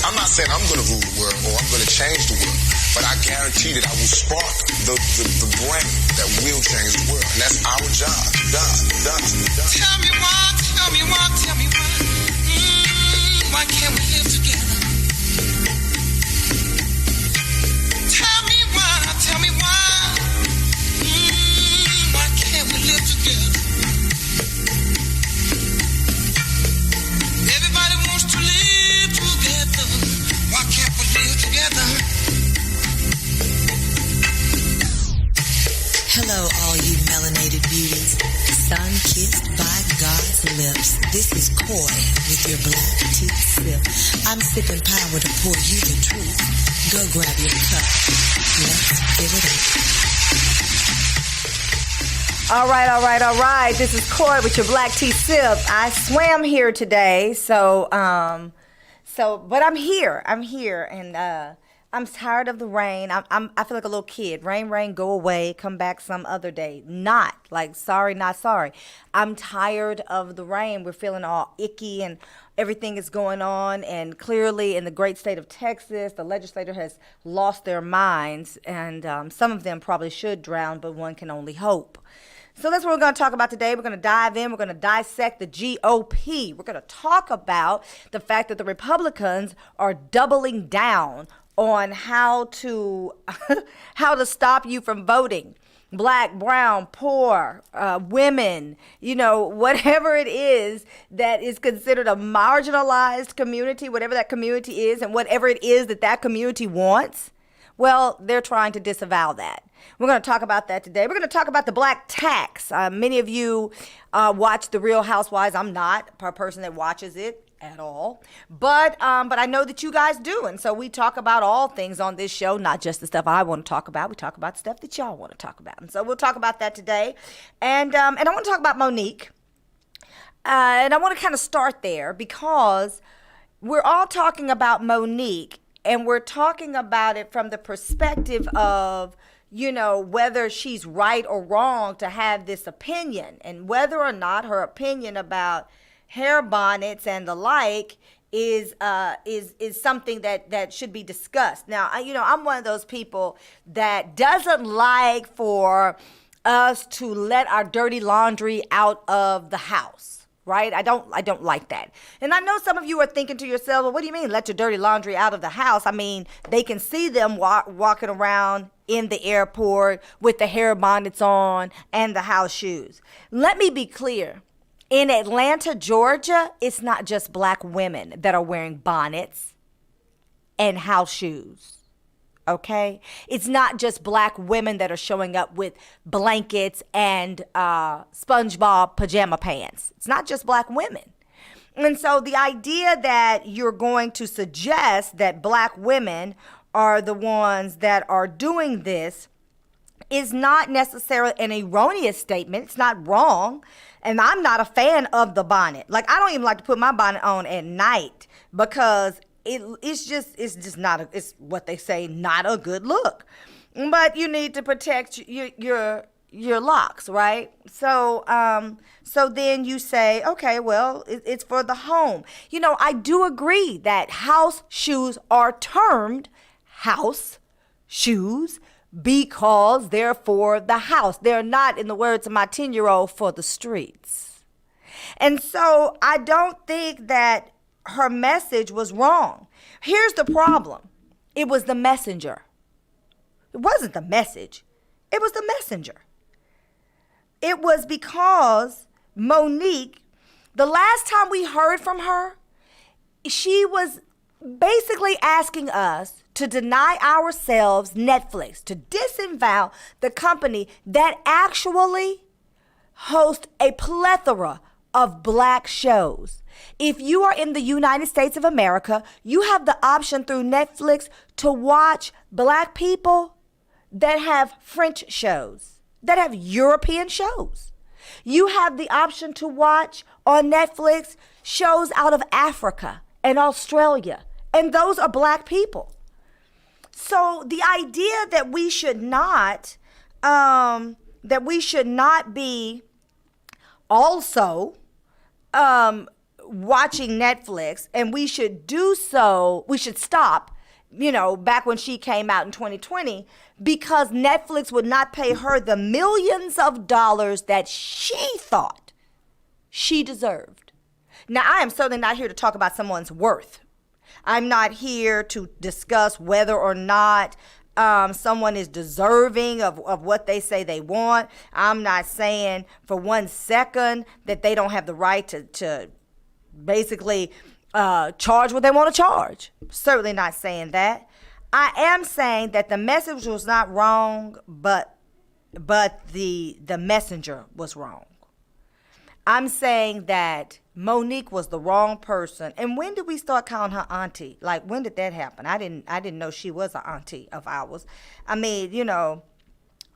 I'm not saying I'm going to rule the world or I'm going to change the world, but I guarantee that I will spark the brain that will change the world. And that's our job. Tell me why. Why can't we live together? Tell me why. Why can't we live together? Everybody wants to live together. Why can't we live together? Hello, all you melanated beauties, sun-kissed by God's lips. This is Coy with your black tea sip. I'm sipping power to pour you the truth. Go grab your cup. Let's give it up. All right. This is Coy with your black tea sip. I swam here today, but I'm here, and I'm tired of the rain. I feel like a little kid. Rain, go away, come back some other day. Not sorry. I'm tired of the rain. We're feeling all icky and everything is going on. And clearly in the great state of Texas, the legislature has lost their minds. And some of them probably should drown, but one can only hope. So that's what we're going to talk about today. We're going to dive in. We're going to dissect the GOP. We're going to talk about the fact that the Republicans are doubling down on how to stop you from voting. Black, brown, poor, women, whatever it is that is considered a marginalized community, whatever that community is, and whatever it is that community wants, well, they're trying to disavow that. We're going to talk about that today. We're going to talk about the black tax. Many of you watch The Real Housewives. I'm not a person that watches it at all, but I know that you guys do, and so we talk about all things on this show, not just the stuff I want to talk about. We talk about stuff that y'all want to talk about, and so we'll talk about that today. And I want to talk about Monique, and I want to kind of start there because we're all talking about Monique, and we're talking about it from the perspective of whether she's right or wrong to have this opinion, and whether or not her opinion about hair bonnets and the like is something that should be discussed. Now, I'm one of those people that doesn't like for us to let our dirty laundry out of the house, right? I don't like that. And I know some of you are thinking to yourself, well, what do you mean let your dirty laundry out of the house? I mean, they can see them walking around in the airport with the hair bonnets on and the house shoes. Let me be clear. In Atlanta, Georgia, it's not just black women that are wearing bonnets and house shoes, okay? It's not just black women that are showing up with blankets and SpongeBob pajama pants. It's not just black women. And so the idea that you're going to suggest that black women are the ones that are doing this is not necessarily an erroneous statement. It's not wrong. And I'm not a fan of the bonnet. Like, I don't even like to put my bonnet on at night because it's just not it's what they say, not a good look. But you need to protect your locks, right? So then you say, okay, well, it's for the home. I do agree that house shoes are termed house shoes because they're for the house. They're not, in the words of my 10-year-old, for the streets. And so I don't think that her message was wrong. Here's the problem. It was the messenger. It wasn't the message. It was the messenger. It was because Monique, the last time we heard from her, she was basically asking us to deny ourselves Netflix, to disavow the company that actually hosts a plethora of black shows. If you are in the United States of America, you have the option through Netflix to watch black people that have French shows, that have European shows. You have the option to watch on Netflix shows out of Africa and Australia, and those are black people. So the idea that we should not be also watching Netflix, and we should stop, back when she came out in 2020, because Netflix would not pay her the millions of dollars that she thought she deserved. Now, I am certainly not here to talk about someone's worth. I'm not here to discuss whether or not someone is deserving of what they say they want. I'm not saying for 1 second that they don't have the right to basically charge what they want to charge. Certainly not saying that. I am saying that the message was not wrong, but the messenger was wrong. I'm saying that Monique was the wrong person. And when did we start calling her auntie? Like, when did that happen? I didn't know she was an auntie of ours. I mean,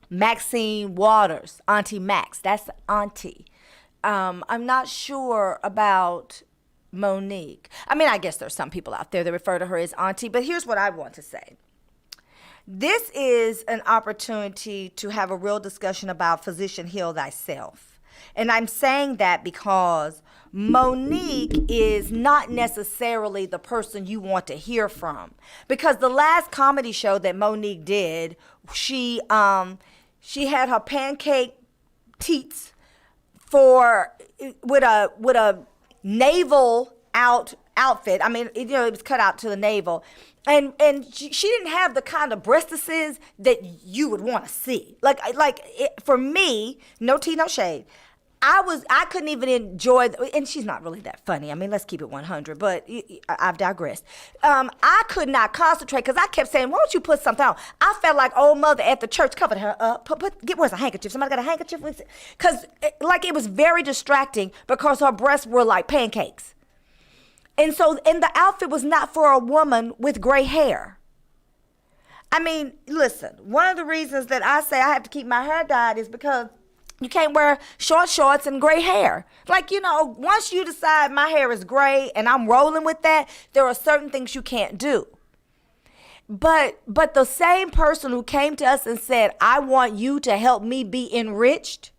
Maxine Waters, Auntie Max, that's auntie. I'm not sure about Monique. I mean, I guess there's some people out there that refer to her as auntie, but here's what I want to say. This is an opportunity to have a real discussion about physician heal thyself. And I'm saying that because Monique is not necessarily the person you want to hear from. Because the last comedy show that Monique did, she had her pancake teats with a navel outfit. I mean, it was cut out to the navel. And she didn't have the kind of breastises that you would want to see. For me, no tea, no shade. I couldn't even enjoy, and she's not really that funny. I mean, let's keep it 100, but I've digressed. I could not concentrate because I kept saying, why don't you put something on? I felt like old mother at the church covered her up. Where's a handkerchief? Somebody got a handkerchief? Because it was very distracting because her breasts were like pancakes. And the outfit was not for a woman with gray hair. I mean, listen, one of the reasons that I say I have to keep my hair dyed is because you can't wear short shorts and gray hair. Once you decide my hair is gray and I'm rolling with that, there are certain things you can't do. But the same person who came to us and said, I want you to help me be enriched,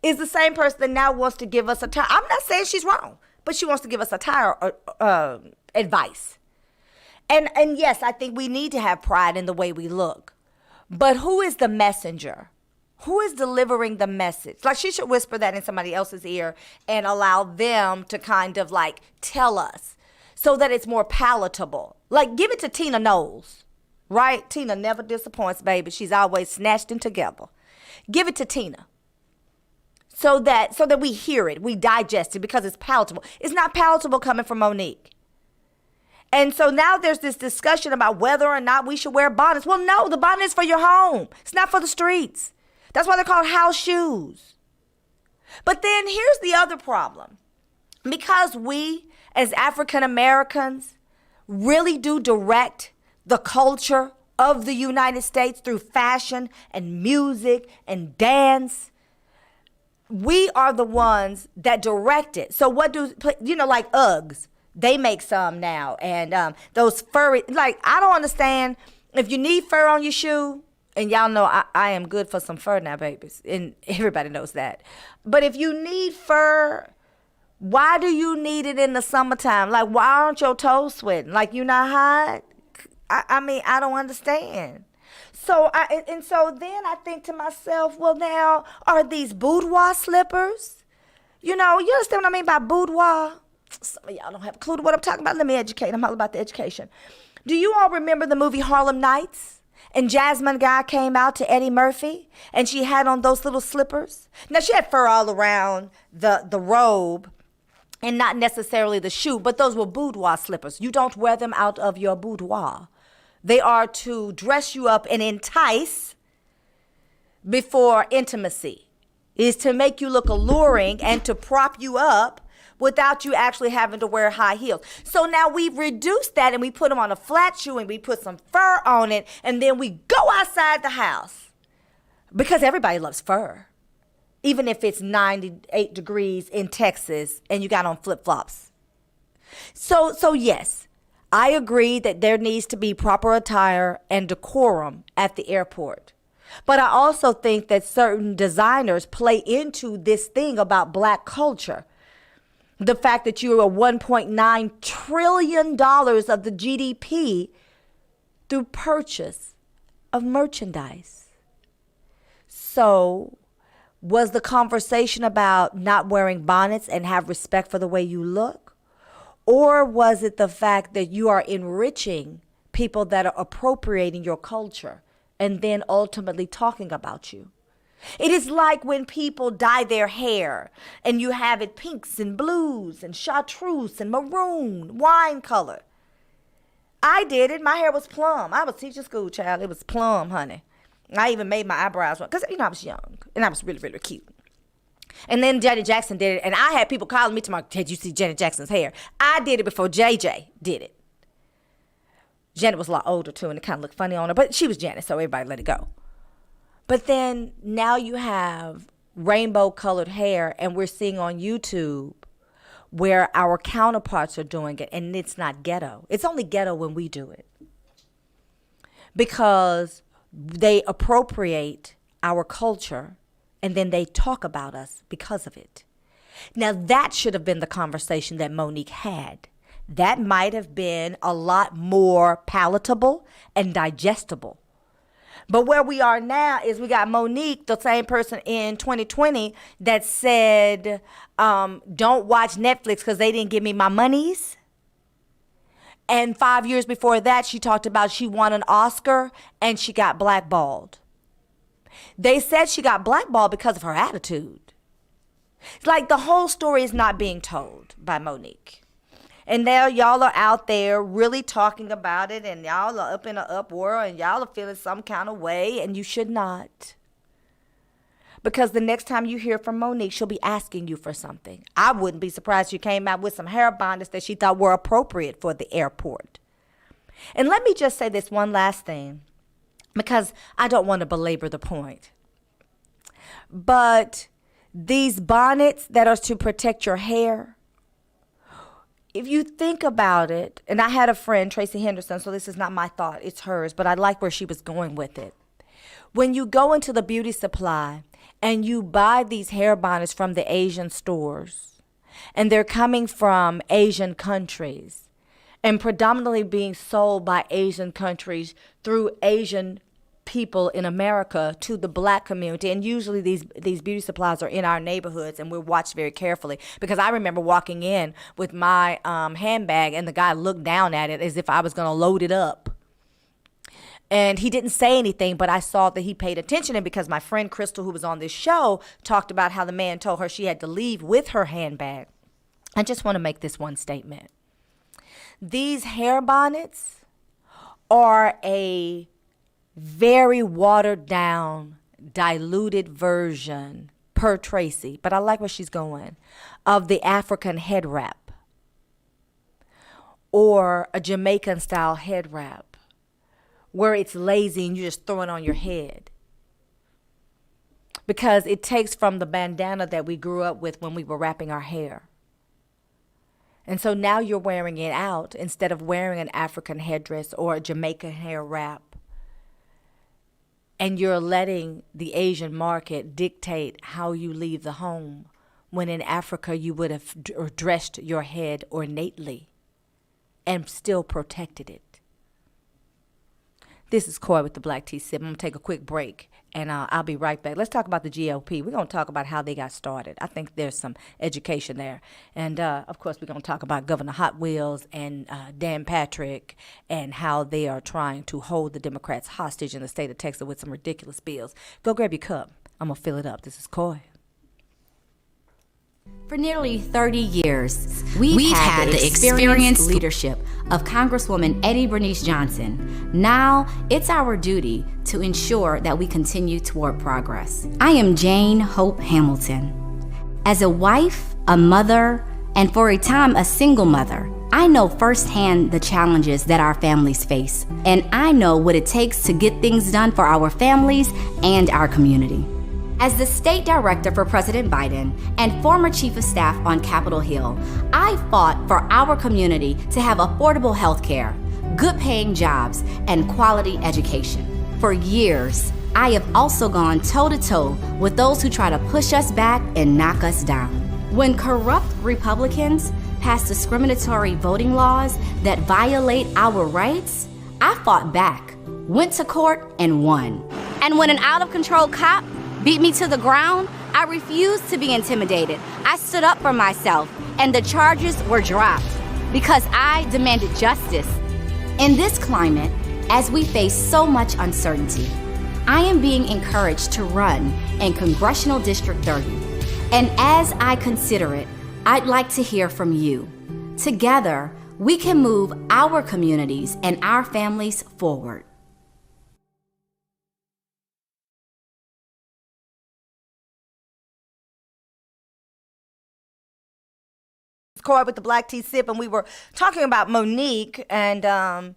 is the same person that now wants to give us attire. I'm not saying she's wrong, but she wants to give us attire advice. And yes, I think we need to have pride in the way we look. But who is the messenger? Who is delivering the message? Like, she should whisper that in somebody else's ear and allow them to kind of tell us so that it's more palatable. Like, give it to Tina Knowles, right? Tina never disappoints, baby. She's always snatched in together. Give it to Tina so that we hear it, we digest it because it's palatable. It's not palatable coming from Monique. And so now there's this discussion about whether or not we should wear bonnets. Well, no, the bonnet is for your home. It's not for the streets. That's why they're called house shoes. But then here's the other problem. Because we, as African Americans, really do direct the culture of the United States through fashion and music and dance, we are the ones that direct it. So what like Uggs, they make some now. And those furry, I don't understand. If you need fur on your shoe, and y'all know I am good for some fur now, babies. And everybody knows that. But if you need fur, why do you need it in the summertime? Why aren't your toes sweating? You not hot? I mean, I don't understand. So then I think to myself, well, now, are these boudoir slippers? You understand what I mean by boudoir? Some of y'all don't have a clue to what I'm talking about. Let me educate. I'm all about the education. Do you all remember the movie Harlem Nights? And Jasmine Guy came out to Eddie Murphy, and she had on those little slippers. Now, she had fur all around the robe and not necessarily the shoe, but those were boudoir slippers. You don't wear them out of your boudoir. They are to dress you up and entice before intimacy. It is to make you look alluring and to prop you up without you actually having to wear high heels. So now we've reduced that and we put them on a flat shoe and we put some fur on it and then we go outside the house because everybody loves fur. Even if it's 98 degrees in Texas and you got on flip-flops. So yes, I agree that there needs to be proper attire and decorum at the airport. But I also think that certain designers play into this thing about black culture. the fact that you are $1.9 trillion of the GDP through purchase of merchandise. So was the conversation about not wearing bonnets and have respect for the way you look? Or was it the fact that you are enriching people that are appropriating your culture and then ultimately talking about you? It is like when people dye their hair and you have it pinks and blues and chartreuse and maroon, wine color. I did it. My hair was plum. I was teaching school, child. It was plum, honey. I even made my eyebrows because, I was young and I was really, really cute. And then Janet Jackson did it, and I had people calling me to my, did you see Janet Jackson's hair? I did it before JJ did it. Janet was a lot older too, and it kind of looked funny on her, but she was Janet, so everybody let it go. But then now you have rainbow colored hair, and we're seeing on YouTube where our counterparts are doing it, and it's not ghetto. It's only ghetto when we do it. Because they appropriate our culture, and then they talk about us because of it. Now that should have been the conversation that Monique had. That might have been a lot more palatable and digestible. But where we are now is we got Monique, the same person in 2020 that said, don't watch Netflix because they didn't give me my monies. And 5 years before that, she talked about she won an Oscar and she got blackballed. They said she got blackballed because of her attitude. It's like the whole story is not being told by Monique. And now y'all are out there really talking about it, and y'all are up in an uproar, and y'all are feeling some kind of way, and you should not. Because the next time you hear from Monique, she'll be asking you for something. I wouldn't be surprised if she came out with some hair bonnets that she thought were appropriate for the airport. And let me just say this one last thing, because I don't want to belabor the point. But these bonnets that are to protect your hair, if you think about it, and I had a friend, Tracy Henderson, so this is not my thought, it's hers, but I like where she was going with it. When you go into the beauty supply and you buy these hair bonnets from the Asian stores, and they're coming from Asian countries, and predominantly being sold by Asian countries through Asian people in America to the black community, and usually these beauty supplies are in our neighborhoods, and we're watched very carefully, because I remember walking in with my handbag and the guy looked down at it as if I was going to load it up, and he didn't say anything, but I saw that he paid attention. And because my friend Crystal, who was on this show, talked about how the man told her she had to leave with her handbag, I just want to make this one statement. These hair bonnets are a very watered down, diluted version, per Tracy, but I like where she's going, of the African head wrap or a Jamaican style head wrap where it's lazy and you just throw it on your head. Because it takes from the bandana that we grew up with when we were wrapping our hair. And so now you're wearing it out instead of wearing an African headdress or a Jamaican hair wrap. And you're letting the Asian market dictate how you leave the home, when in Africa you would have dressed your head ornately and still protected it. This is Coy with the Black Tea Sip. I'm going to take a quick break, and I'll be right back. Let's talk about the GOP. We're going to talk about how they got started. I think there's some education there. And, of course, we're going to talk about Governor Hot Wheels and Dan Patrick and how they are trying to hold the Democrats hostage in the state of Texas with some ridiculous bills. Go grab your cup. I'm going to fill it up. This is Coy. For nearly 30 years, we've had the experienced leadership of Congresswoman Eddie Bernice Johnson. Now, it's our duty to ensure that we continue toward progress. I am Jane Hope Hamilton. As a wife, a mother, and for a time a single mother, I know firsthand the challenges that our families face, and I know what it takes to get things done for our families and our community. As the state director for President Biden and former chief of staff on Capitol Hill, I fought for our community to have affordable health care, good paying jobs, and quality education. For years, I have also gone toe-to-toe with those who try to push us back and knock us down. When corrupt Republicans pass discriminatory voting laws that violate our rights, I fought back, went to court, and won. And when an out-of-control cop beat me to the ground, I refused to be intimidated. I stood up for myself, and the charges were dropped because I demanded justice. In this climate, as we face so much uncertainty, I am being encouraged to run in Congressional District 30. And as I consider it, I'd like to hear from you. Together, we can move our communities and our families forward. Coy with the Black Tea Sip, and we were talking about Monique and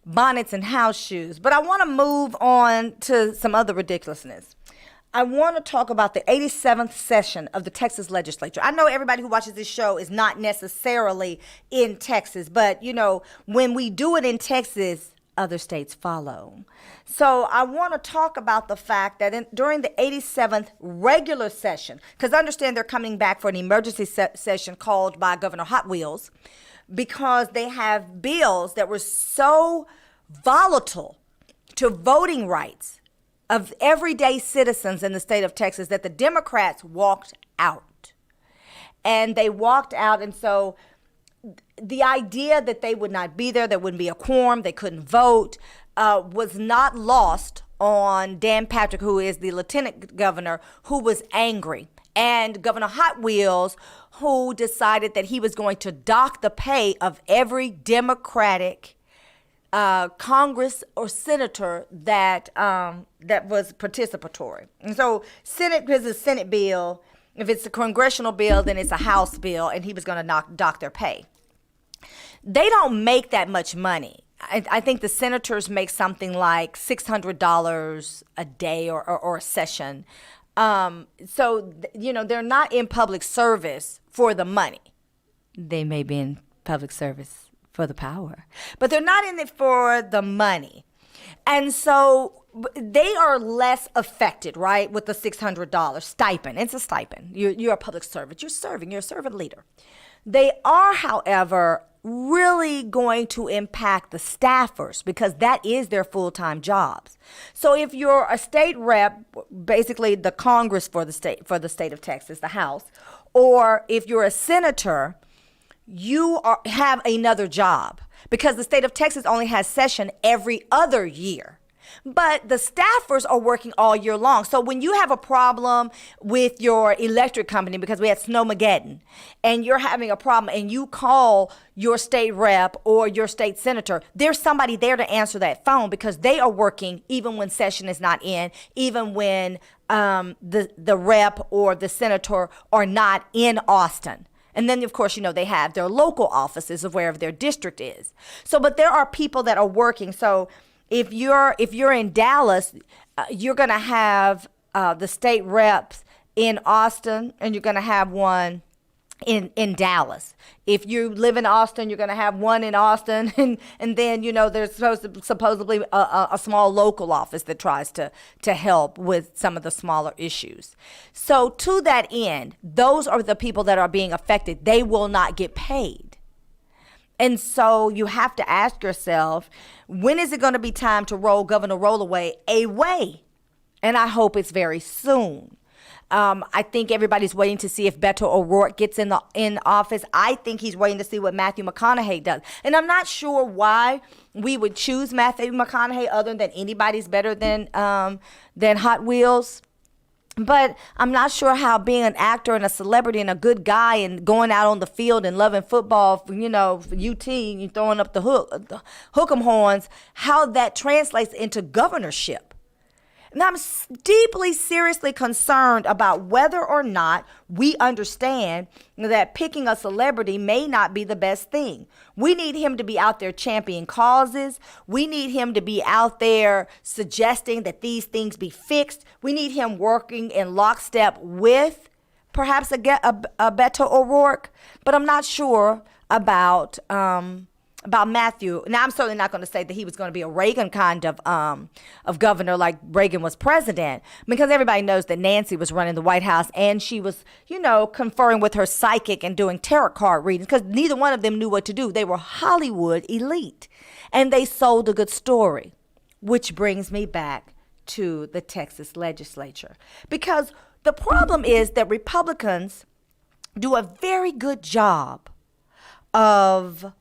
bonnets and house shoes. But I want to move on to some other ridiculousness. I want to talk about the 87th session of the Texas legislature. I know everybody who watches this show is not necessarily in Texas, but, you know, when we do it in Texas, other states follow. So I want to talk about the fact that during the 87th regular session, because understand they're coming back for an emergency session called by Governor Hot Wheels, because they have bills that were so volatile to voting rights of everyday citizens in the state of Texas that the Democrats walked out. And they walked out, and so the idea that they would not be there, there wouldn't be a quorum, they couldn't vote, was not lost on Dan Patrick, who is the lieutenant governor, who was angry. And Governor Hot Wheels, who decided that he was going to dock the pay of every Democratic Congress or senator that was participatory. And so Senate, because it's a Senate bill, if it's a congressional bill, then it's a House bill, and he was going to dock their pay. They don't make that much money. I think the senators make something like $600 a day or a session. So, you know, they're not in public service for the money. They may be in public service for the power, but they're not in it for the money. And so they are less affected, right, with the $600 stipend. It's a stipend. You're a public servant. You're a servant leader. They are, however, really going to impact the staffers because that is their full-time jobs. So if you're a state rep, basically the Congress for the state of Texas, the House, or if you're a senator, you have another job because the state of Texas only has session every other year. But the staffers are working all year long. So when you have a problem with your electric company, because we had Snowmageddon, and you're having a problem and you call your state rep or your state senator, there's somebody there to answer that phone because they are working even when session is not in, even when the rep or the senator are not in Austin. And then, of course, you know, they have their local offices of wherever their district is. So, but there are people that are working. So if you're in Dallas, you're going to have the state reps in Austin, and you're going to have one in Dallas. If you live in Austin, you're going to have one in Austin, and then, you know, there's supposedly a small local office that tries to help with some of the smaller issues. So to that end, those are the people that are being affected. They will not get paid. And so you have to ask yourself, when is it going to be time to roll Governor Rollaway away? And I hope it's very soon. I think everybody's waiting to see if Beto O'Rourke gets in office. I think he's waiting to see what Matthew McConaughey does. And I'm not sure why we would choose Matthew McConaughey other than anybody's better than Hot Wheels. But I'm not sure how being an actor and a celebrity and a good guy and going out on the field and loving football, you know, for UT, you throwing up the hook 'em horns, how that translates into governorship. And I'm deeply, seriously concerned about whether or not we understand that picking a celebrity may not be the best thing. We need him to be out there championing causes. We need him to be out there suggesting that these things be fixed. We need him working in lockstep with perhaps a Beto O'Rourke. But I'm not sure about Matthew. Now, I'm certainly not going to say that he was going to be a Reagan kind of governor like Reagan was president, because everybody knows that Nancy was running the White House and she was, conferring with her psychic and doing tarot card readings, because neither one of them knew what to do. They were Hollywood elite and they sold a good story, which brings me back to the Texas legislature, because the problem is that Republicans do a very good job of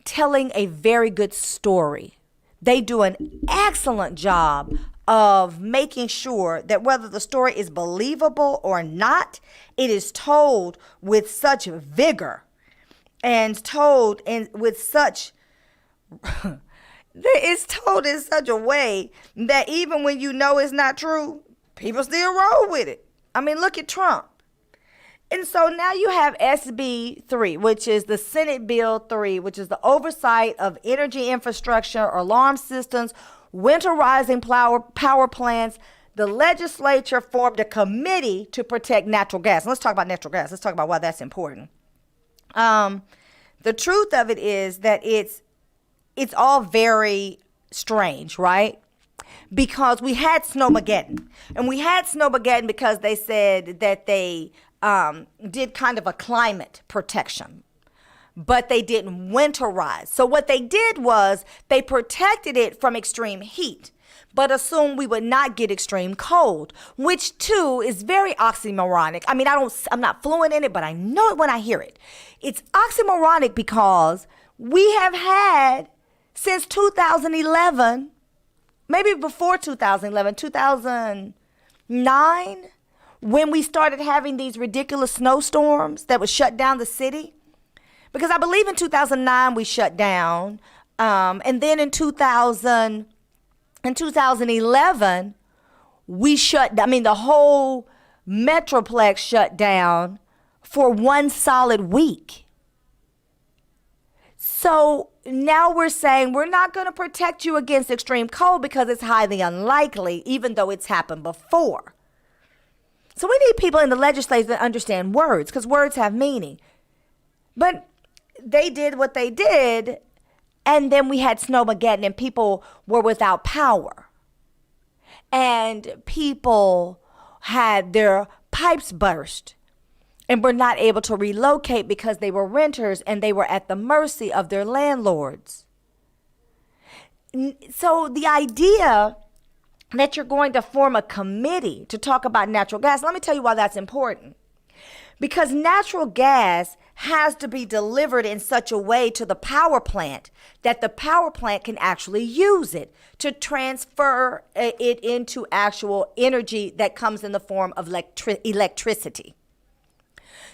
telling a very good story. They do an excellent job of making sure that whether the story is believable or not, it is told with such vigor and told with such it's told in such a way that even when you know it's not true, people still roll with it. I mean, look at Trump. And so now you have SB 3, which is the Senate Bill 3, which is the oversight of energy infrastructure, alarm systems, winterizing power plants. The legislature formed a committee to protect natural gas. And let's talk about natural gas. Let's talk about why that's important. The truth of it is that it's all very strange, right? Because we had Snowmageddon. And we had Snowmageddon because they said that they did kind of a climate protection, but they didn't winterize. So what they did was they protected it from extreme heat, but assumed we would not get extreme cold, which too is very oxymoronic. I mean, I'm not fluent in it, but I know it when I hear it. It's oxymoronic because we have had since 2011, maybe before 2011, 2009, when we started having these ridiculous snowstorms that would shut down the city. Because I believe in 2009 we shut down, and then in 2011 the whole Metroplex shut down for one solid week. So now we're saying we're not going to protect you against extreme cold because it's highly unlikely, even though it's happened before. So we need people in the legislature that understand words, because words have meaning. But they did what they did, and then we had Snowmageddon, and people were without power. And people had their pipes burst and were not able to relocate because they were renters and they were at the mercy of their landlords. So the idea that you're going to form a committee to talk about natural gas, let me tell you why that's important. Because natural gas has to be delivered in such a way to the power plant that the power plant can actually use it to transfer it into actual energy that comes in the form of electricity.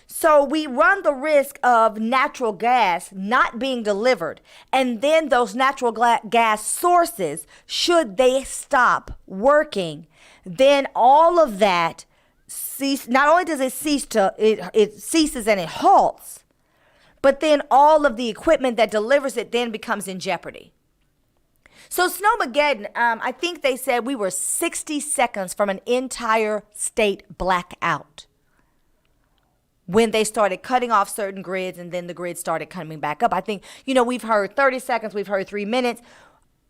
So we run the risk of natural gas not being delivered, and then those natural gas sources, should they stop working, then all of that cease. Not only does it cease it ceases and it halts, but then all of the equipment that delivers it then becomes in jeopardy. So Snowmageddon, I think they said we were 60 seconds from an entire state blackout when they started cutting off certain grids, and then the grid started coming back up. I think, we've heard 30 seconds, we've heard 3 minutes.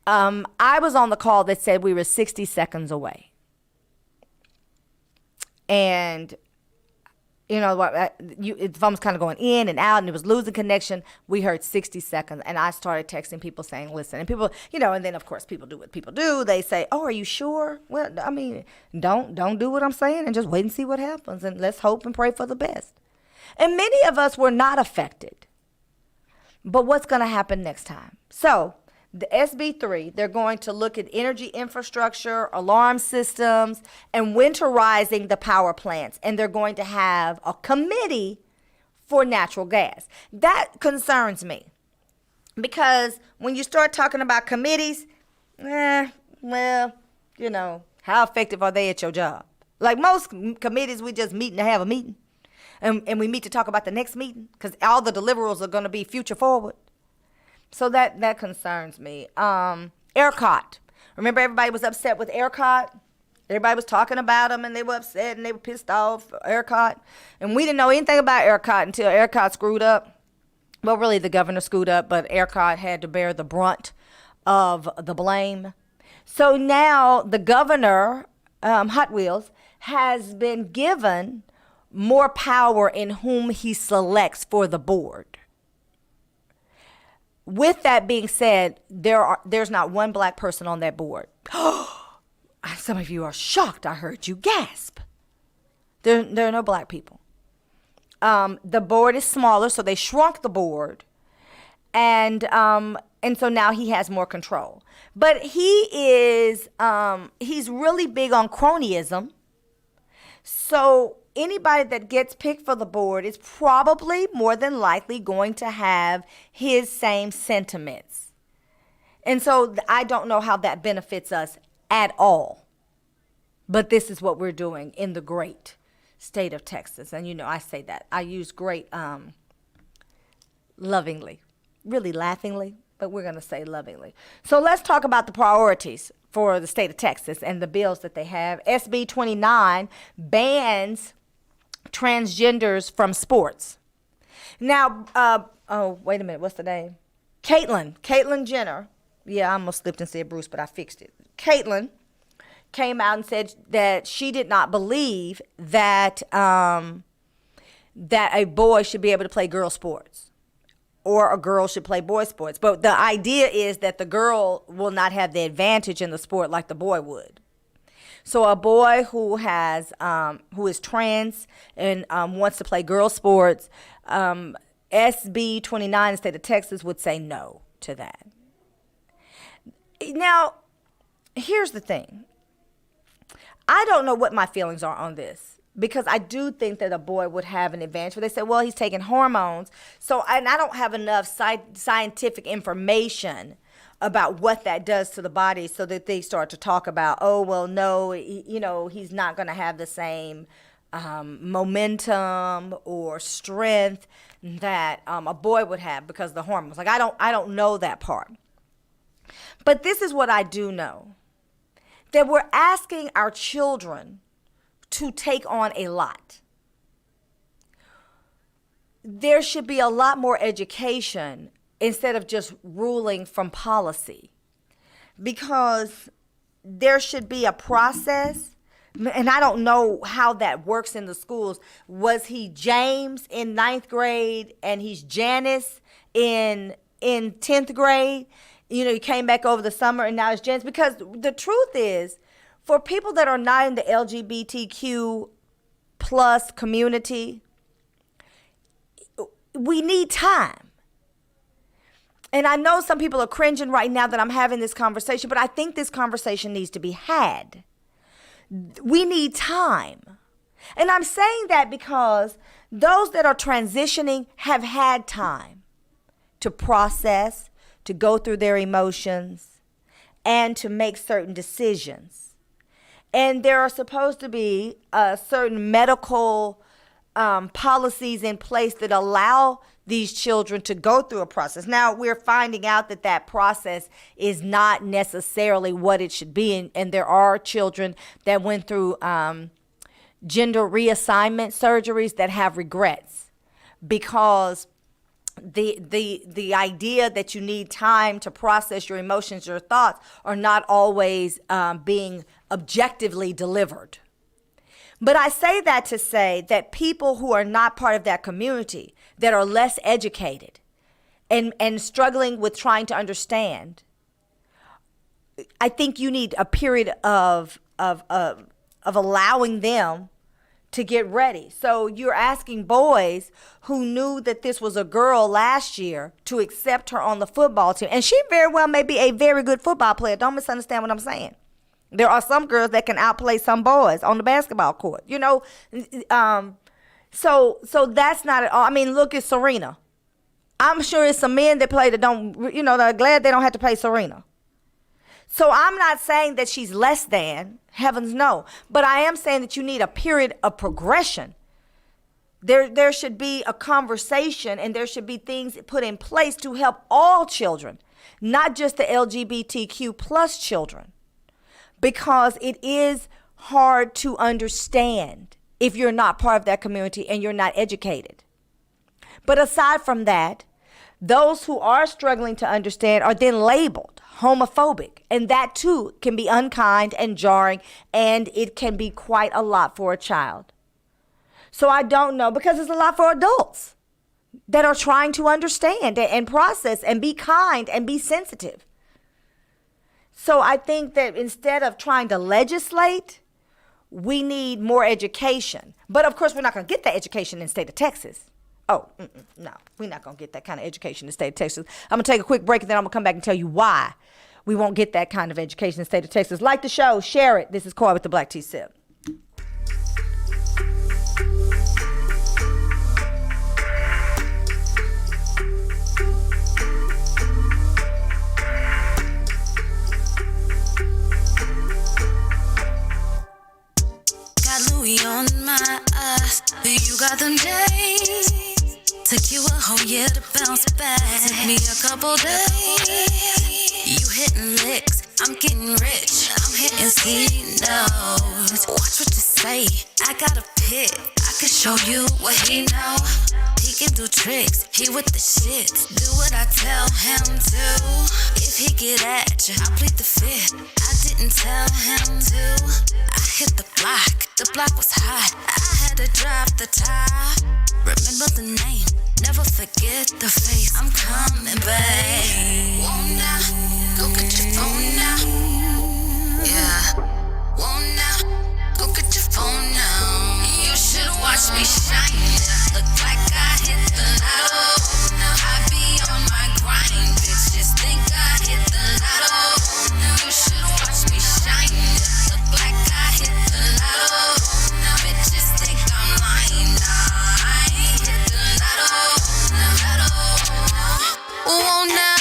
I was on the call that said we were 60 seconds away. And, the phone was kind of going in and out, and it was losing connection. We heard 60 seconds, and I started texting people saying, listen. And people, and then, of course, people do what people do. They say, oh, are you sure? Well, I mean, don't do what I'm saying and just wait and see what happens, and let's hope and pray for the best. And many of us were not affected. But what's going to happen next time? So the SB3, they're going to look at energy infrastructure, alarm systems, and winterizing the power plants. And they're going to have a committee for natural gas. That concerns me, because when you start talking about committees, how effective are they at your job? Like most committees, we just meet and have a meeting. And we meet to talk about the next meeting, because all the deliverables are going to be future forward. So that concerns me. ERCOT. Remember, everybody was upset with ERCOT? Everybody was talking about them, and they were upset, and they were pissed off, ERCOT. And we didn't know anything about ERCOT until ERCOT screwed up. Well, really, the governor screwed up, but ERCOT had to bear the brunt of the blame. So now the governor, Hot Wheels, has been given more power in whom he selects for the board. With that being said, there's not one black person on that board. Some of you are shocked. I heard you gasp. There are no black people. The board is smaller, so they shrunk the board, and so now he has more control. But he's really big on cronyism. So anybody that gets picked for the board is probably more than likely going to have his same sentiments. And so I don't know how that benefits us at all. But this is what we're doing in the great state of Texas. And, I say that. I use great lovingly, really laughingly, but we're going to say lovingly. So let's talk about the priorities for the state of Texas and the bills that they have. SB 29 bans transgenders from sports. Now, wait a minute. What's the name? Caitlyn Jenner. Yeah, I almost slipped and said Bruce, but I fixed it. Caitlyn came out and said that she did not believe that that a boy should be able to play girl sports or a girl should play boy sports. But the idea is that the girl will not have the advantage in the sport like the boy would. So a boy who is trans and wants to play girl sports, SB 29 in the state of Texas would say no to that. Now, here's the thing. I don't know what my feelings are on this because I do think that a boy would have an advantage. But they say, well, he's taking hormones. And I don't have enough scientific information about what that does to the body so that they start to talk about, oh, well, no, he's not going to have the same momentum or strength that a boy would have because of the hormones. Like, I don't know that part. But this is what I do know. That we're asking our children to take on a lot. There should be a lot more education instead of just ruling from policy. Because there should be a process, and I don't know how that works in the schools. Was he James in 9th grade and he's Janice in 10th grade? He came back over the summer and now it's Janice. Because the truth is, for people that are not in the LGBTQ plus community, we need time. And I know some people are cringing right now that I'm having this conversation, but I think this conversation needs to be had. We need time. And I'm saying that because those that are transitioning have had time to process, to go through their emotions, and to make certain decisions. And there are supposed to be certain medical policies in place that allow these children to go through a process. Now, we're finding out that process is not necessarily what it should be. And there are children that went through gender reassignment surgeries that have regrets because the idea that you need time to process your emotions, your thoughts, are not always being objectively delivered. But I say that to say that people who are not part of that community, that are less educated and struggling with trying to understand, I think you need a period of allowing them to get ready. So you're asking boys who knew that this was a girl last year to accept her on the football team. And she very well may be a very good football player. Don't misunderstand what I'm saying. There are some girls that can outplay some boys on the basketball court, So that's not at all. I mean, look at Serena. I'm sure it's some men that play that don't, that are glad they don't have to play Serena. So I'm not saying that she's less than, heavens no, but I am saying that you need a period of progression. There should be a conversation and there should be things put in place to help all children, not just the LGBTQ plus children, because it is hard to understand if you're not part of that community and you're not educated. But aside from that, those who are struggling to understand are then labeled homophobic. And that too can be unkind and jarring, and it can be quite a lot for a child. So I don't know, because it's a lot for adults that are trying to understand and process and be kind and be sensitive. So I think that instead of trying to legislate, we need more education. But of course, we're not going to get that education in the state of Texas. Oh, no, we're not going to get that kind of education in the state of Texas. I'm going to take a quick break, and then I'm going to come back and tell you why we won't get that kind of education in the state of Texas. Like the show, share it. This is Coy with the Black Tea Sip. Louis on my eyes, you got them days. Took you a whole year to bounce back. Took me a couple days. You hitting licks, I'm getting rich. I'm hitting C-notes. Watch what you say, I got a pick. I can show you what he know. He can do tricks, he with the shit. Do what I tell him to. If he get at you, I plead the fifth. I didn't tell him to. I hit the block was hot. I had to drop the top. Remember the name, never forget the face. I'm coming back. Won't now, go get your phone now. Yeah. Won't now, go get your phone now. You should watch me shine. Look like I hit the lotto. I be on my grind. Bitches think I hit the lotto. You should watch me shine. Look like I hit the lotto. Bitches think I'm lying. Nah, I ain't hit the lotto. Oh, now,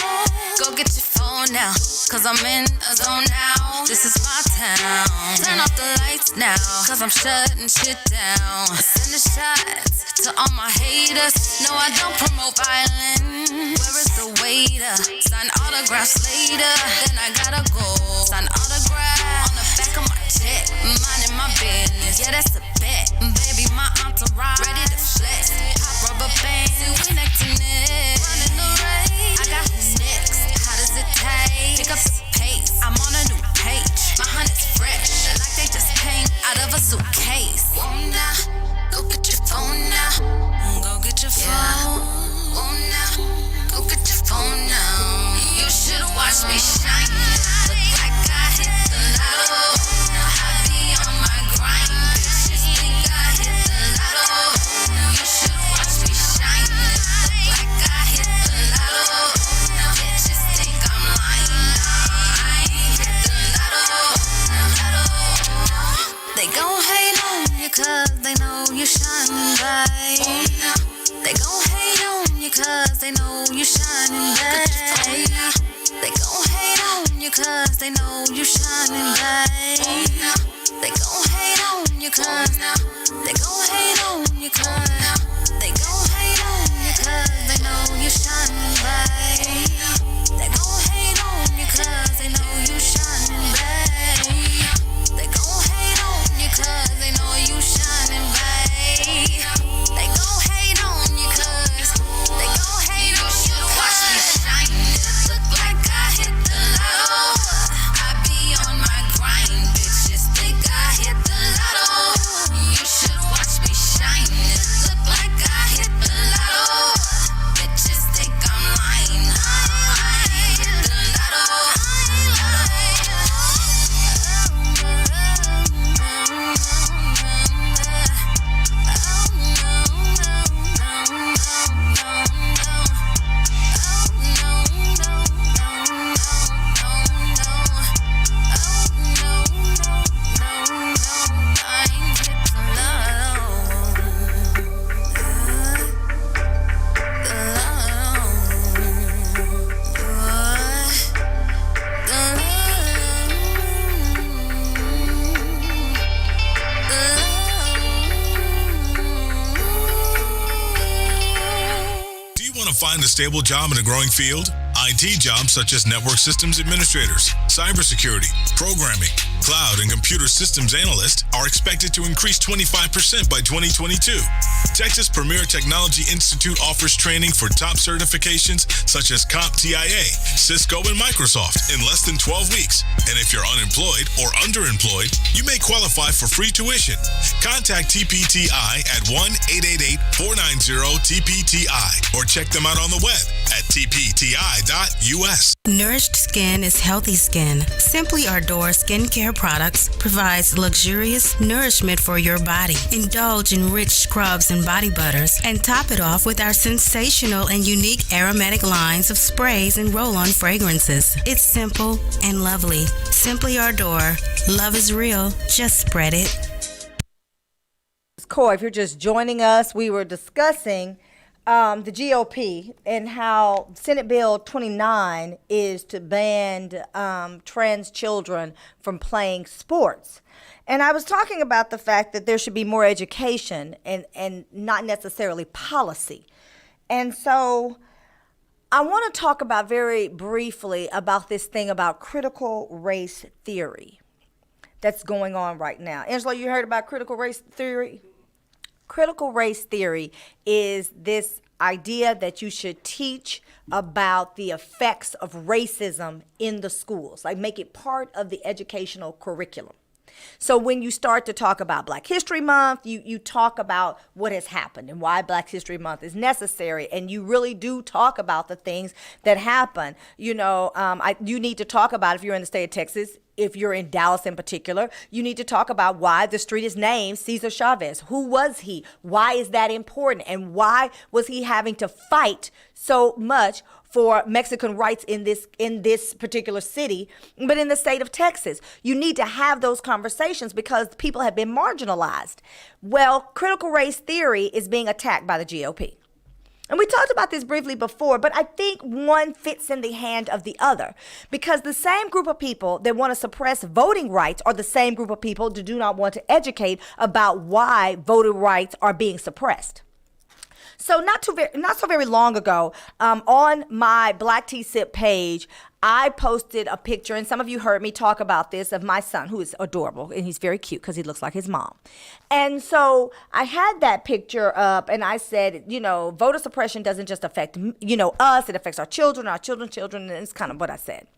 go get your phone now. Cause I'm in a zone now. This is my town. Turn off the lights now. Cause I'm shutting shit down. Send the shots to all my haters. No, I don't promote violence. Where is the waiter? Sign autographs later. Then I gotta go. Sign autograph on the back of my check. Minding my business. Yeah, that's a bet. Baby, my entourage ready to flex. Pop rubber bands. See, we neck to neck. Running the race. I got who's next. How does it taste? Pick up the pace. I'm on a new page. My honey's fresh. Like they just came out of a suitcase. Won't now, go get your phone now. Go get your phone. Won't now, go get your phone now. You should watch me shine. Look like I hit the lotto. I be on my grind. Bitches think I hit the lotto. You should watch me shine. Look like I hit the lotto. Bitches think I'm lying. I ain't hit the lotto. They gon' hate on you cause they know you shining bright. They gon' hate on you cause they know you shining bright. They gon' hate on you cause they know you shining bright. They gon' hate on you cause they gon' hate on you cause they gon' hate on you cause they know you shining bright. They gon' hate on you cause they know you shining bright. They gon' hate on you cause they know you shining bright. They gon' hate on you cause they gon' hate on you. Watch me shine. Look like I hit the lotto. I be on my grind. Bitches think I hit the lotto. You should watch me shine. Look like I hit the lotto. Bitches think I'm lying. I ain't hit the lotto. Find a stable job in a growing field? IT jobs such as network systems administrators, cybersecurity, programming, cloud, and computer systems analysts are expected to increase 25% by 2022. Texas Premier Technology Institute offers training for top certifications such as CompTIA, Cisco, and Microsoft in less than 12 weeks. And if you're unemployed or underemployed, you may qualify for free tuition. Contact TPTI at 1-888-490-TPTI or check them out on the web at tpti.us. Nourished skin is healthy skin. Simply Ardor skincare products provides luxurious nourishment for your body. Indulge in rich scrubs and body butters and top it off with our sensational and unique aromatic lines of sprays and roll-on fragrances. It's simple and lovely. Simply Ardor. Love is real. Just spread it. Coy, if you're just joining us, we were discussing the GOP and how Senate Bill 29 is to ban trans children from playing sports. And I was talking about the fact that there should be more education and not necessarily policy. And so I want to talk about very briefly about this thing about critical race theory that's going on right now. Angela, you heard about critical race theory? Critical race theory is this idea that you should teach about the effects of racism in the schools, like make it part of the educational curriculum. So when you start to talk about Black History Month, you talk about what has happened and why Black History Month is necessary. And you really do talk about the things that happen. You know, you need to talk about, if you're in the state of Texas, if you're in Dallas in particular, you need to talk about why the street is named Cesar Chavez. Who was he? Why is that important? And why was he having to fight so much for Mexican rights in this particular city, but in the state of Texas? You need to have those conversations because people have been marginalized. Well, critical race theory is being attacked by the GOP. And we talked about this briefly before, but I think one fits in the hand of the other, because the same group of people that want to suppress voting rights are the same group of people that do not want to educate about why voting rights are being suppressed. So not so very long ago, on my Black Tea Sip page, I posted a picture, and some of you heard me talk about this, of my son, who is adorable, and he's very cute because he looks like his mom. And so I had that picture up, and I said, you know, voter suppression doesn't just affect, you know, us, it affects our children, and it's kind of what I said.